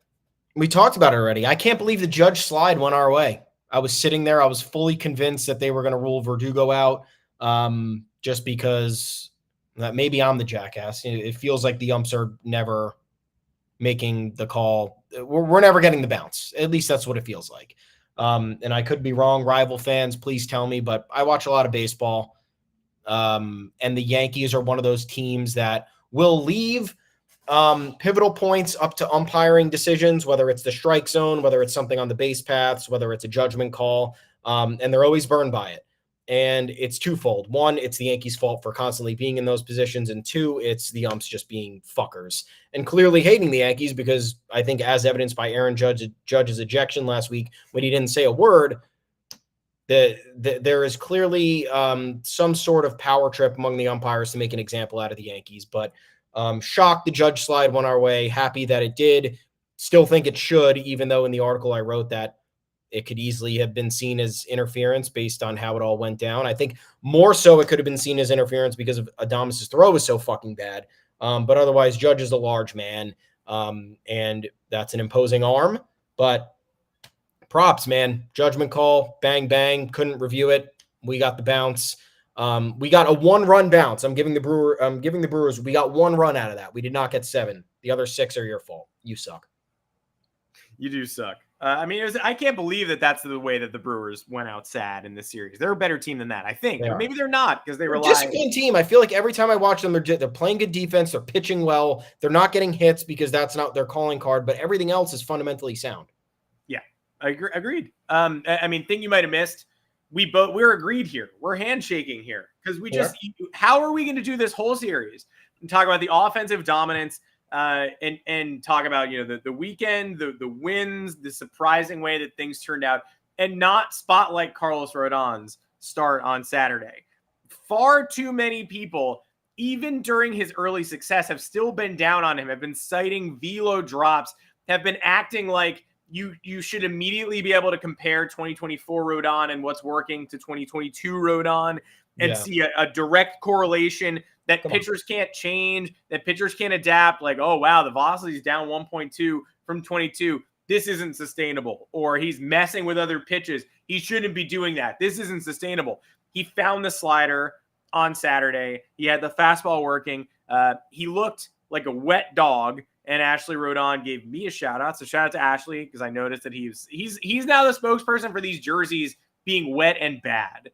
we talked about it already. I can't believe the Judge slide went our way. I was sitting there. I was fully convinced that they were going to rule Verdugo out just because maybe I'm the jackass. It feels like the umps are never making the call. We're never getting the bounce. At least that's what it feels like. And I could be wrong. Rival fans, please tell me. But I watch a lot of baseball. And the Yankees are one of those teams that will leave pivotal points up to umpiring decisions, whether it's the strike zone, whether it's something on the base paths, whether it's a judgment call, and they're always burned by it. And it's twofold. One, it's the Yankees' fault for constantly being in those positions, and two, it's the umps just being fuckers and clearly hating the Yankees because I think, as evidenced by Aaron Judge's ejection last week when he didn't say a word, there is clearly some sort of power trip among the umpires to make an example out of the Yankees. But shocked the Judge slide went our way. Happy that it did. Still think it should, even though in the article I wrote that it could easily have been seen as interference based on how it all went down. I think more so it could have been seen as interference because of Adames' throw was so fucking bad. But otherwise, Judge is a large man, and that's an imposing arm. But props, man. Judgment call, bang, bang. Couldn't review it. We got the bounce. We got a 1-run bounce. I'm giving the Brewers. We got 1 run out of that. We did not get 7. The other 6 are your fault. You suck. You do suck. I can't believe that that's the way that the Brewers went out sad in this series. They're a better team than that, I think. Or maybe they're not because they rely. Disciplined team. I feel like every time I watch them, they're playing good defense. They're pitching well. They're not getting hits because that's not their calling card. But everything else is fundamentally sound. Yeah, agreed. Thing you might have missed. We're agreed here. We're handshaking here because how are we going to do this whole series and talk about the offensive dominance? And talk about the weekend, the wins, the surprising way that things turned out, and not spotlight Carlos Rodon's start on Saturday. Far too many people, even during his early success, have still been down on him, have been citing velo drops, have been acting like you should immediately be able to compare 2024 Rodon and what's working to 2022 Rodon and see a direct correlation that pitchers can't change, that pitchers can't adapt. Like, oh, wow, the velocity is down 1.2 from 22. This isn't sustainable. Or he's messing with other pitches. He shouldn't be doing that. This isn't sustainable. He found the slider on Saturday. He had the fastball working. He looked like a wet dog, and Ashley Rodon gave me a shout-out. So shout-out to Ashley because I noticed that he's now the spokesperson for these jerseys being wet and bad.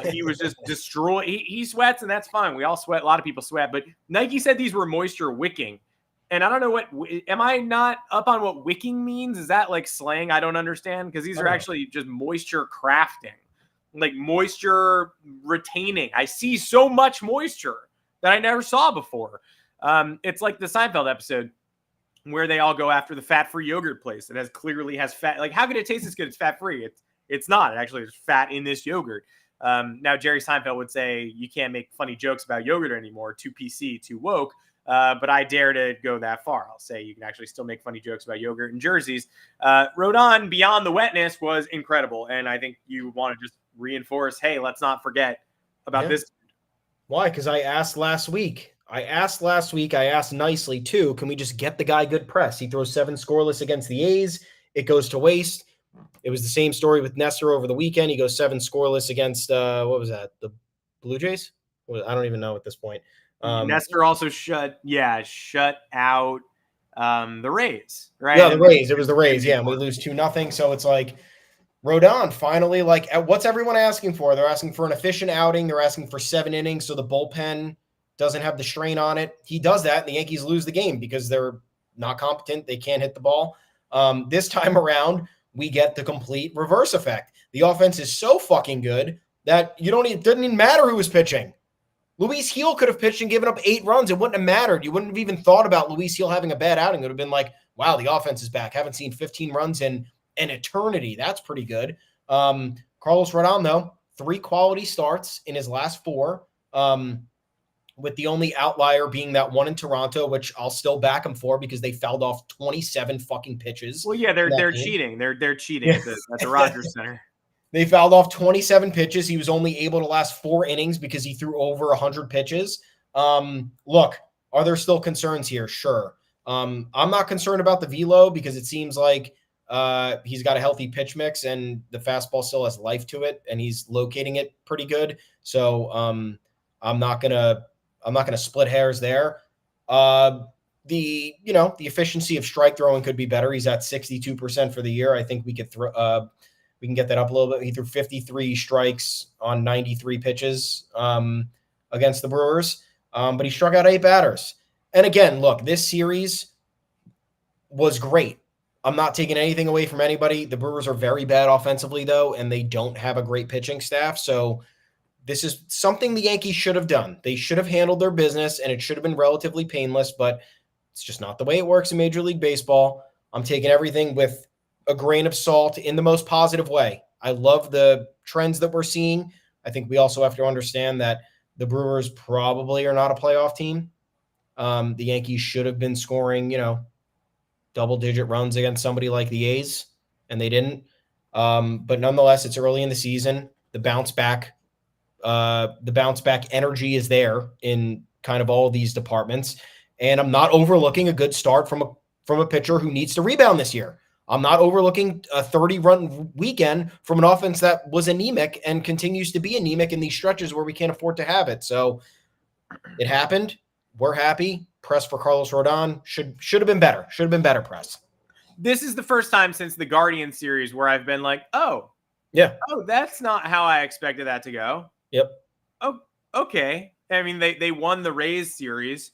He was just destroyed. He sweats, and that's fine. We all sweat. A lot of people sweat. But Nike said these were moisture wicking. And I don't know am I not up on what wicking means? Is that like slang I don't understand? Because these are actually just moisture crafting, like moisture retaining. I see so much moisture that I never saw before. It's like the Seinfeld episode where they all go after the fat-free yogurt place that clearly has fat. Like, how could it taste as good? It's fat-free. It's not. Actually, there's fat in this yogurt. Now, Jerry Seinfeld would say you can't make funny jokes about yogurt anymore. Too PC, too woke. But I dare to go that far. I'll say you can actually still make funny jokes about yogurt and jerseys. Rodon, beyond the wetness, was incredible. And I think you want to just reinforce, hey, let's not forget about this. Why? Because I asked last week. I asked nicely, too, can we just get the guy good press? He throws 7 scoreless against the A's. It goes to waste. It was the same story with Nestor over the weekend. He goes 7 scoreless against, what was that? The Blue Jays? I don't even know at this point. Nestor also shut out the Rays, right? Yeah, the Rays. It was the Rays, yeah. And we lose 2-0. So it's like, Rodon, finally, like, what's everyone asking for? They're asking for an efficient outing. They're asking for 7 innings so the bullpen doesn't have the strain on it. He does that, and the Yankees lose the game because they're not competent. They can't hit the ball. This time around, we get the complete reverse effect. The offense is so fucking good that it doesn't even matter who was pitching. Luis Gil could have pitched and given up 8 runs. It wouldn't have mattered. You wouldn't have even thought about Luis Gil having a bad outing. It would have been like, wow, the offense is back. Haven't seen 15 runs in an eternity. That's pretty good. Carlos Rodon, though, 3 quality starts in his last 4. with the only outlier being that one in Toronto, which I'll still back them for because they fouled off 27 fucking pitches. Well, yeah, they're cheating. They're cheating Yeah. at the Rogers Center. They fouled off 27 pitches. He was only able to last 4 innings because he threw over 100 pitches. Look, are there still concerns here? Sure. I'm not concerned about the velo because it seems like he's got a healthy pitch mix and the fastball still has life to it and he's locating it pretty good. So I'm not gonna split hairs there. The efficiency of strike throwing could be better. He's at 62% for the year. I think we could we can get that up a little bit. He threw 53 strikes on 93 pitches against the Brewers, but he struck out 8 batters. And again, look, this series was great. I'm not taking anything away from anybody. The Brewers are very bad offensively, though, and they don't have a great pitching staff. So this is something the Yankees should have done. They should have handled their business, and it should have been relatively painless, but it's just not the way it works in Major League Baseball. I'm taking everything with a grain of salt in the most positive way. I love the trends that we're seeing. I think we also have to understand that the Brewers probably are not a playoff team. The Yankees should have been scoring, double-digit runs against somebody like the A's, and they didn't. But nonetheless, it's early in the season. The bounce back energy is there in kind of all of these departments. And I'm not overlooking a good start from a pitcher who needs to rebound this year. I'm not overlooking a 30-run weekend from an offense that was anemic and continues to be anemic in these stretches where we can't afford to have it. So it happened. We're happy. Press for Carlos Rodon should have been better. Should have been better press. This is the first time since the Guardian series where I've been like, that's not how I expected that to go. Yep. Oh, okay. I mean, they won the Rays series.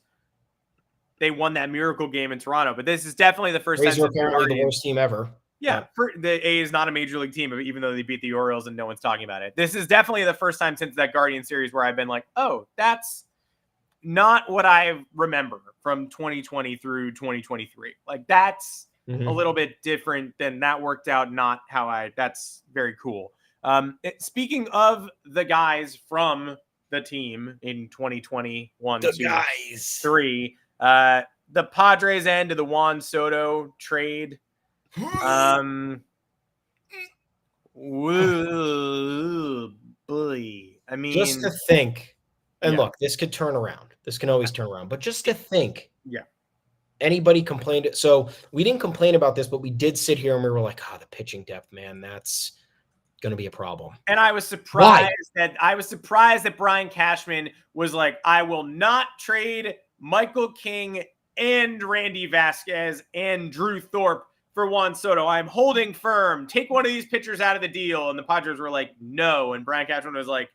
They won that miracle game in Toronto, but this is definitely the first time. Rays are apparently the worst team ever. Yeah, the A is not a major league team, even though they beat the Orioles and no one's talking about it. This is definitely the first time since that Guardian series where I've been like, oh, that's not what I remember from 2020 through 2023. Like that's a little bit different than that worked out. Not how that's very cool. Speaking of the guys from the team in 2021, the guys 3, the Padres end of the Juan Soto trade. Woo, boy. I mean, just to think, and look, this could turn around. This can always turn around, but just to think, anybody complained. So we didn't complain about this, but we did sit here and we were like, the pitching depth, man, that's going to be a problem. And I was surprised that Brian Cashman was like, I will not trade Michael King and Randy Vasquez and Drew Thorpe for Juan Soto. I'm holding firm. Take one of these pitchers out of the deal. And the Padres were like, no. And Brian Cashman was like,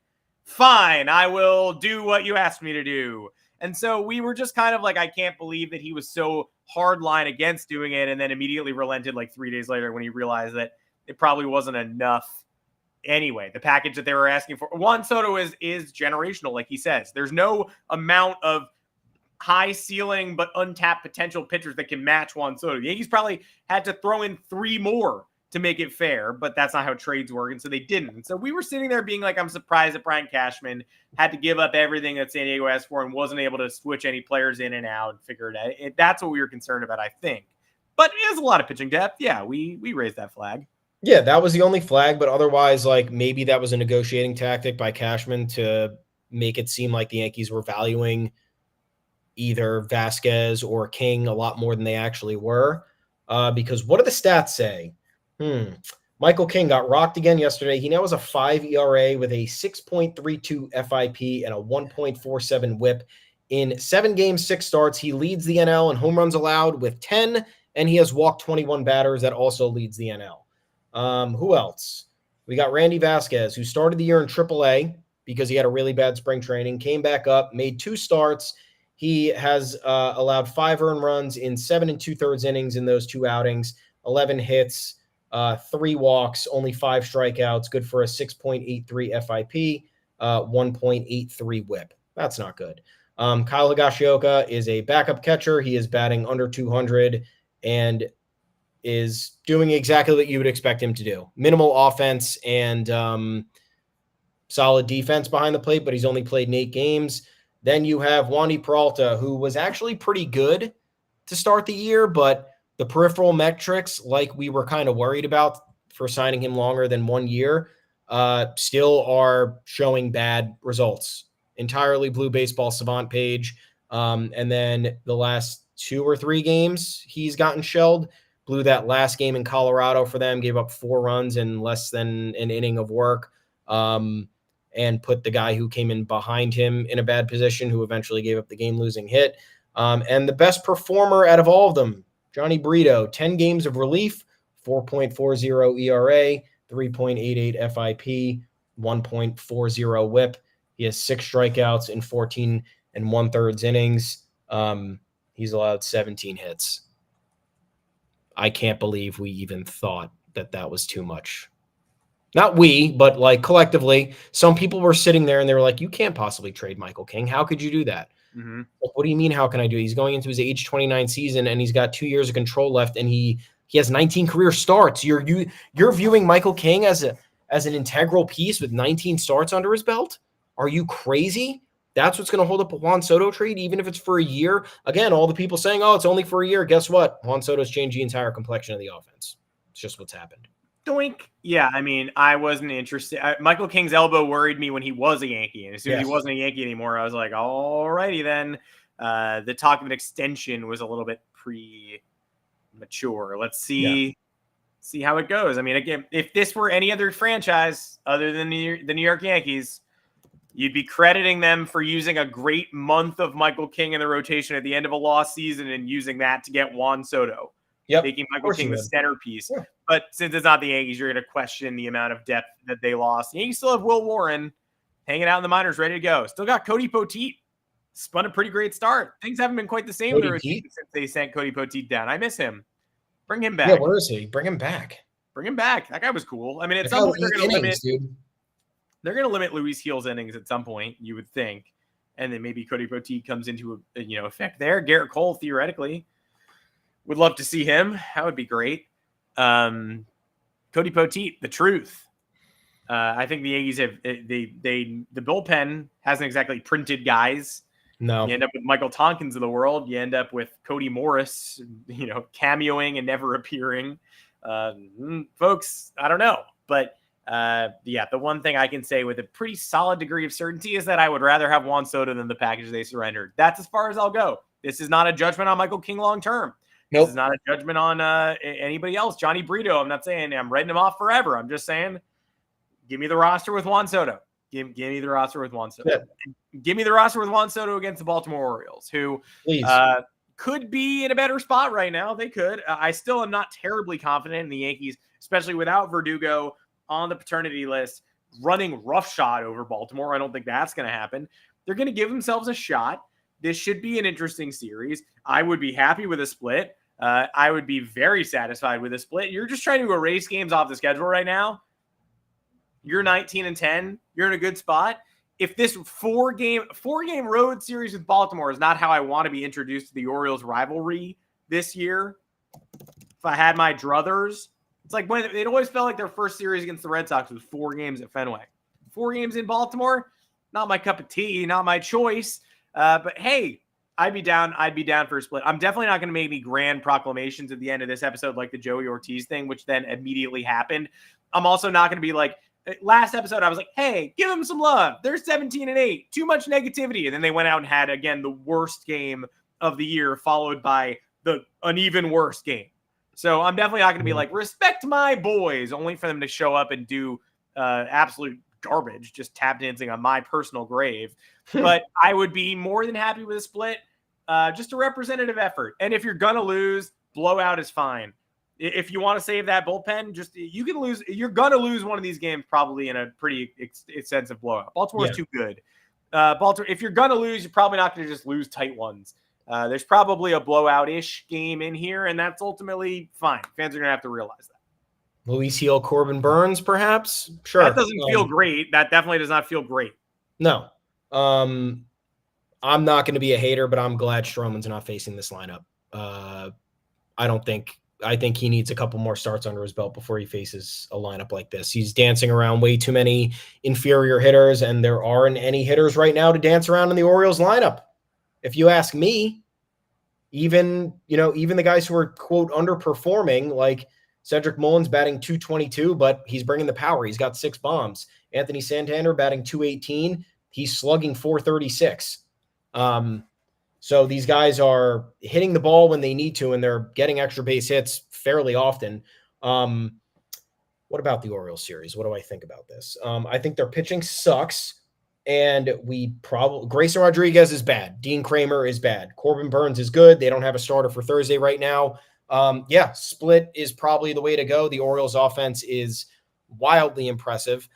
fine, I will do what you asked me to do. And so we were just kind of like, I can't believe that he was so hardline against doing it and then immediately relented like 3 days later when he realized that it probably wasn't enough. Anyway, the package that they were asking for, Juan Soto is generational, like he says. There's no amount of high ceiling but untapped potential pitchers that can match Juan Soto. The Yankees probably had to throw in 3 more to make it fair, but that's not how trades work, and so they didn't. And so we were sitting there being like, I'm surprised that Brian Cashman had to give up everything that San Diego asked for and wasn't able to switch any players in and out and figure it out. That's what we were concerned about, I think. But it has a lot of pitching depth. Yeah, we raised that flag. Yeah, that was the only flag, but otherwise, like maybe that was a negotiating tactic by Cashman to make it seem like the Yankees were valuing either Vasquez or King a lot more than they actually were. Because what do the stats say? Michael King got rocked again yesterday. He now has a 5 ERA with a 6.32 FIP and a 1.47 whip. In 7 games, 6 starts, he leads the NL in home runs allowed with 10, and he has walked 21 batters. That also leads the NL. Who else? We got Randy Vasquez, who started the year in AAA because he had a really bad spring training, came back up, made 2 starts. He has allowed 5 earned runs in 7 2/3 innings in those 2 outings, 11 hits, 3 walks, only 5 strikeouts, good for a 6.83 FIP, 1.83 whip. That's not good. Kyle Higashioka is a backup catcher. He is batting under 200 and is doing exactly what you would expect him to do. Minimal offense and solid defense behind the plate, but he's only played in 8 games. Then you have Wandy Peralta, who was actually pretty good to start the year, but the peripheral metrics, like we were kind of worried about for signing him longer than 1 year, still are showing bad results. Entirely Blue Baseball Savant page. And then the last 2 or 3 games he's gotten shelled. Blew that last game in Colorado for them, gave up 4 runs in less than an inning of work, and put the guy who came in behind him in a bad position, who eventually gave up the game-losing hit. And the best performer out of all of them, Johnny Brito, 10 games of relief, 4.40 ERA, 3.88 FIP, 1.40 WHIP. He has 6 strikeouts in 14 1/3 innings. He's allowed 17 hits. I can't believe we even thought that was too much. Not we, but like collectively, some people were sitting there and they were like, you can't possibly trade Michael King. How could you do that? Mm-hmm. Like, what do you mean, how can I do it? He's going into his age 29 season and he's got 2 years of control left and he has 19 career starts. You're viewing Michael King as an integral piece with 19 starts under his belt? Are you crazy? That's what's going to hold up a Juan Soto trade, even if it's for a year. Again, all the people saying, oh, it's only for a year. Guess what? Juan Soto's changed the entire complexion of the offense. It's just what's happened. Doink. Yeah, I mean, I wasn't interested. Michael King's elbow worried me when he was a Yankee. And as soon as he wasn't a Yankee anymore, I was like, all righty then. The talk of an extension was a little bit premature. Let's see how it goes. I mean, again, if this were any other franchise other than the New York Yankees, you'd be crediting them for using a great month of Michael King in the rotation at the end of a lost season and using that to get Juan Soto. Yep. Making Michael King the centerpiece. Yeah. But since it's not the Yankees, you're going to question the amount of depth that they lost. The Yankees still have Will Warren hanging out in the minors, ready to go. Still got Cody Poteet. Spun a pretty great start. Things haven't been quite the same since they sent Cody Poteet down. I miss him. Bring him back. Yeah, where is he? Bring him back. Bring him back. That guy was cool. I mean, at some point they're going to limit. They're going to limit Luis Gil's innings at some point, you would think, and then maybe Cody Poteet comes into effect there. Garrett Cole theoretically would love to see him. That would be great. Cody Poteet, the truth. I think the Yankees have the bullpen hasn't exactly printed guys. No, you end up with Michael Tompkins of the world. You end up with Cody Morris, cameoing and never appearing. Folks, I don't know, but. The one thing I can say with a pretty solid degree of certainty is that I would rather have Juan Soto than the package they surrendered. That's as far as I'll go. This is not a judgment on Michael King long term. Nope. This is not a judgment on anybody else. Johnny Brito, I'm not saying I'm writing him off forever. I'm just saying, give me the roster with Juan Soto. Give me the roster with Juan Soto. Yeah. Give me the roster with Juan Soto against the Baltimore Orioles, who could be in a better spot right now. They could. I still am not terribly confident in the Yankees, especially without Verdugo on the paternity list, running roughshod over Baltimore. I don't think that's going to happen. They're going to give themselves a shot. This should be an interesting series. I would be happy with a split. I would be very satisfied with a split. You're just trying to erase games off the schedule right now. You're 19-10. You're in a good spot. If this four-game road series with Baltimore is not how I want to be introduced to the Orioles rivalry this year, if I had my druthers, it's like when it always felt like their first series against the Red Sox was 4 games at Fenway. 4 games in Baltimore, not my cup of tea, not my choice. But hey, I'd be down for a split. I'm definitely not going to make any grand proclamations at the end of this episode like the Joey Ortiz thing, which then immediately happened. I'm also not going to be like, last episode I was like, hey, give them some love. They're 17-8, too much negativity. And then they went out and had, again, the worst game of the year, followed by an even worse game. So I'm definitely not going to be like, respect my boys, only for them to show up and do absolute garbage, just tap dancing on my personal grave. But I would be more than happy with a split, just a representative effort. And if you're going to lose, blowout is fine. If you want to save that bullpen, you can lose. You're going to lose one of these games probably in a pretty extensive blowout. Baltimore's too good. Baltimore, if you're going to lose, you're probably not going to just lose tight ones. There's probably a blowout-ish game in here, and that's ultimately fine. Fans are going to have to realize that. Luis Gil, Corbin Burns, perhaps? Sure. That doesn't feel great. That definitely does not feel great. No. I'm not going to be a hater, but I'm glad Stroman's not facing this lineup. I don't think I think he needs a couple more starts under his belt before he faces a lineup like this. He's dancing around way too many inferior hitters, and there aren't any hitters right now to dance around in the Orioles lineup. If you ask me, even the guys who are, quote, underperforming, like Cedric Mullins batting .222, but he's bringing the power. He's got 6 bombs. Anthony Santander batting .218. He's slugging .436. So these guys are hitting the ball when they need to, and they're getting extra base hits fairly often. What about the Orioles series? What do I think about this? I think their pitching sucks, and Grayson Rodriguez is bad. Dean Kramer is bad. Corbin Burns is good. They don't have a starter for Thursday right now. Split is probably the way to go. The Orioles offense is wildly impressive.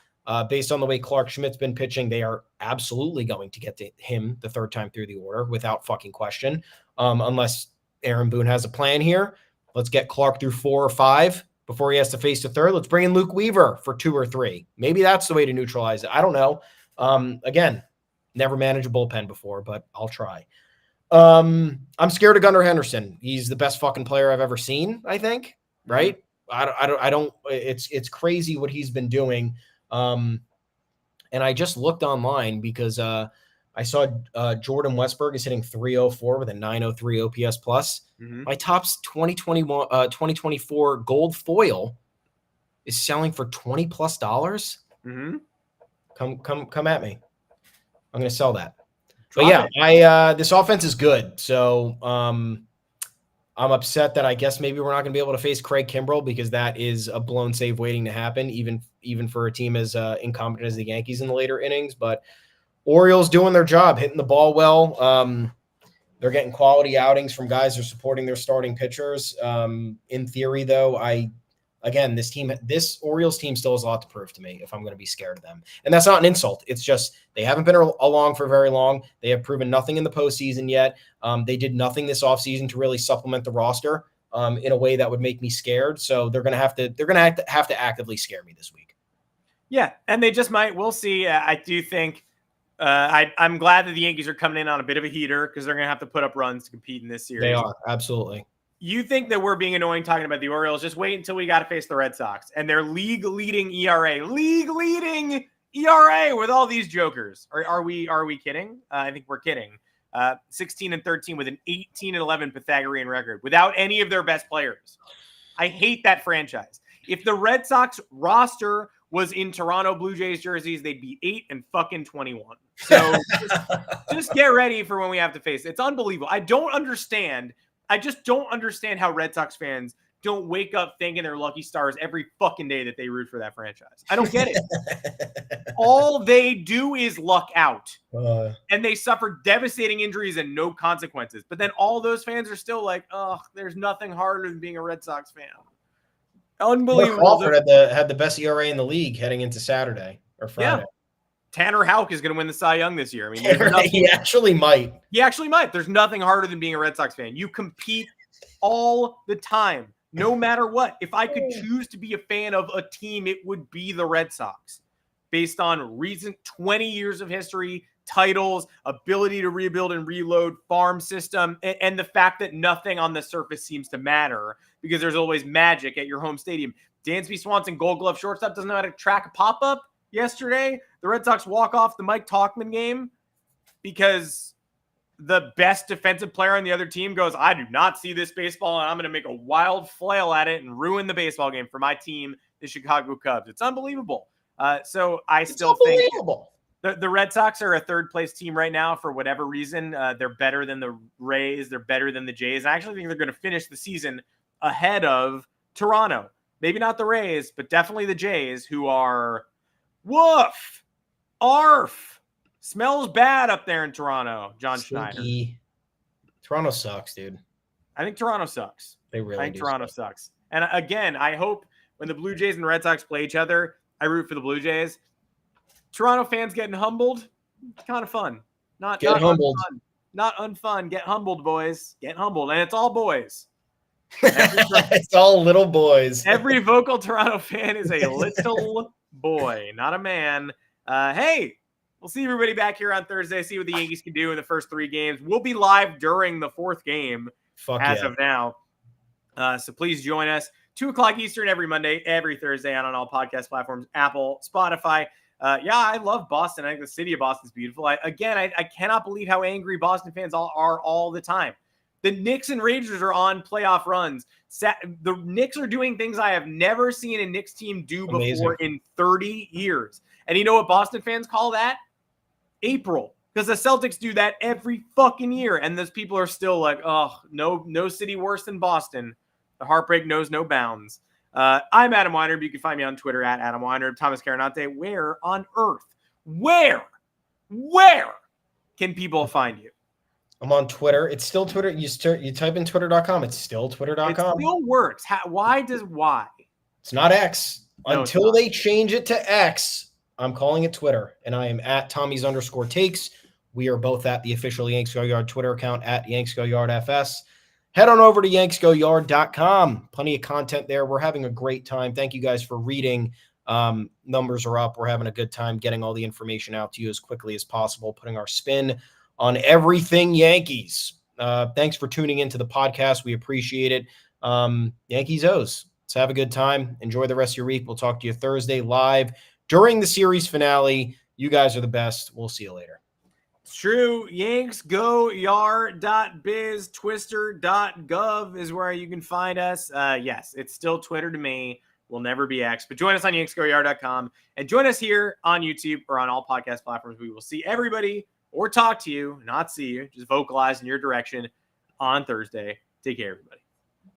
Based on the way Clark Schmidt's been pitching, they are absolutely going to get to him the third time through the order without fucking question. Unless Aaron Boone has a plan here. Let's get Clark through 4 or 5 before he has to face the third. Let's bring in Luke Weaver for 2 or 3. Maybe that's the way to neutralize it. I don't know. Again, never managed a bullpen before, but I'll try. I'm scared of Gunnar Henderson. He's the best fucking player I've ever seen, I think. Right? I don't. It's crazy what he's been doing. And I just looked online because I saw Jordan Westberg is hitting .304 with a .903 OPS plus. Mm-hmm. My Topps 2024 gold foil is selling for $20+. Mm-hmm. Come at me. I'm going to sell that. But yeah, this offense is good. So I'm upset that I guess maybe we're not going to be able to face Craig Kimbrell, because that is a blown save waiting to happen, even for a team as incompetent as the Yankees in the later innings. But Orioles doing their job, hitting the ball well. They're getting quality outings from guys who are supporting their starting pitchers. In theory, though, this Orioles team still has a lot to prove to me if I'm going to be scared of them. And that's not an insult. It's just they haven't been along for very long. They have proven nothing in the postseason yet. They did nothing this offseason to really supplement the roster in a way that would make me scared. So they're going to have to actively scare me this week. Yeah, and they just might. We'll see. I do think I'm glad that the Yankees are coming in on a bit of a heater, because they're going to have to put up runs to compete in this series. They are, absolutely. You think that we're being annoying talking about the Orioles? Just wait until we got to face the Red Sox and their league-leading ERA. League-leading ERA with all these jokers. Are we kidding? I think we're kidding. 16-13 with an 18-11 Pythagorean record without any of their best players. I hate that franchise. If the Red Sox roster was in Toronto Blue Jays jerseys, they'd be 8-21. So just get ready for when we have to face it. It's unbelievable. I just don't understand how Red Sox fans don't wake up thanking their lucky stars every fucking day that they root for that franchise. I don't get it. All they do is luck out. And they suffer devastating injuries and no consequences. But then all those fans are still like, oh, there's nothing harder than being a Red Sox fan. Unbelievable. Crawford had the best ERA in the league heading into Saturday or Friday. Yeah. Tanner Houck is going to win the Cy Young this year. I mean, he actually might. He actually might. There's nothing harder than being a Red Sox fan. You compete all the time, no matter what. If I could choose to be a fan of a team, it would be the Red Sox, based on recent 20 years of history, titles, ability to rebuild and reload, farm system, and the fact that nothing on the surface seems to matter because there's always magic at your home stadium. Dansby Swanson, Gold Glove shortstop, doesn't know how to track a pop-up. Yesterday, the Red Sox walk off the Mike Tauchman game because the best defensive player on the other team goes, I do not see this baseball, and I'm going to make a wild flail at it and ruin the baseball game for my team, the Chicago Cubs. It's unbelievable. So I still think the Red Sox are a third-place team right now for whatever reason. They're better than the Rays. They're better than the Jays. I actually think they're going to finish the season ahead of Toronto. Maybe not the Rays, but definitely the Jays, who are woof, arf, smells bad up there in Toronto. John Schneider. Toronto sucks, dude. I think Toronto sucks. They really do. I think Toronto sucks. And again, I hope when the Blue Jays and the Red Sox play each other, I root for the Blue Jays. Toronto fans getting humbled, it's kind of fun. Not humbled. Unfun. Not unfun. Get humbled, boys. Get humbled. And it's all boys. It's all little boys. Every vocal Toronto fan is a little boy, not a man. Hey, we'll see everybody back here on Thursday, see what the Yankees can do in the first 3 games. We'll be live during the 4th game of now. So please join us. 2 o'clock Eastern every Monday, every Thursday on all podcast platforms, Apple, Spotify. I love Boston. I think the city of Boston's beautiful. I cannot believe how angry Boston fans are all the time. The Knicks and Rangers are on playoff runs. The Knicks are doing things I have never seen a Knicks team do before in 30 years. And you know what Boston fans call that? April. Because the Celtics do that every fucking year. And those people are still like, oh, no city worse than Boston. The heartbreak knows no bounds. I'm Adam Weiner. You can find me on Twitter at Adam Weiner. Thomas Carinante. Where on earth? Where can people find you? I'm on Twitter. It's still Twitter. You type in twitter.com. It's still twitter.com. It still works. Why? It's not X. No, Until they change it to X, I'm calling it Twitter. And I am at Tommy's_takes. We are both at the official Yanks Go Yard Twitter account at Yanks Go Yard FS. Head on over to yanksgoyard.com. Plenty of content there. We're having a great time. Thank you guys for reading. Numbers are up. We're having a good time getting all the information out to you as quickly as possible, putting our spin on everything Yankees. Thanks for tuning into the podcast. We appreciate it. Yankees O's. Let's have a good time. Enjoy the rest of your week. We'll talk to you Thursday live during the series finale. You guys are the best. We'll see you later. It's true. Yanks Go Yard.biz, twister.gov is where you can find us. Yes, it's still Twitter to me. Will never be X. But join us on yanksgoyard.com and join us here on YouTube or on all podcast platforms. We will see everybody or talk to you, not see you, just vocalize in your direction on Thursday. Take care, everybody.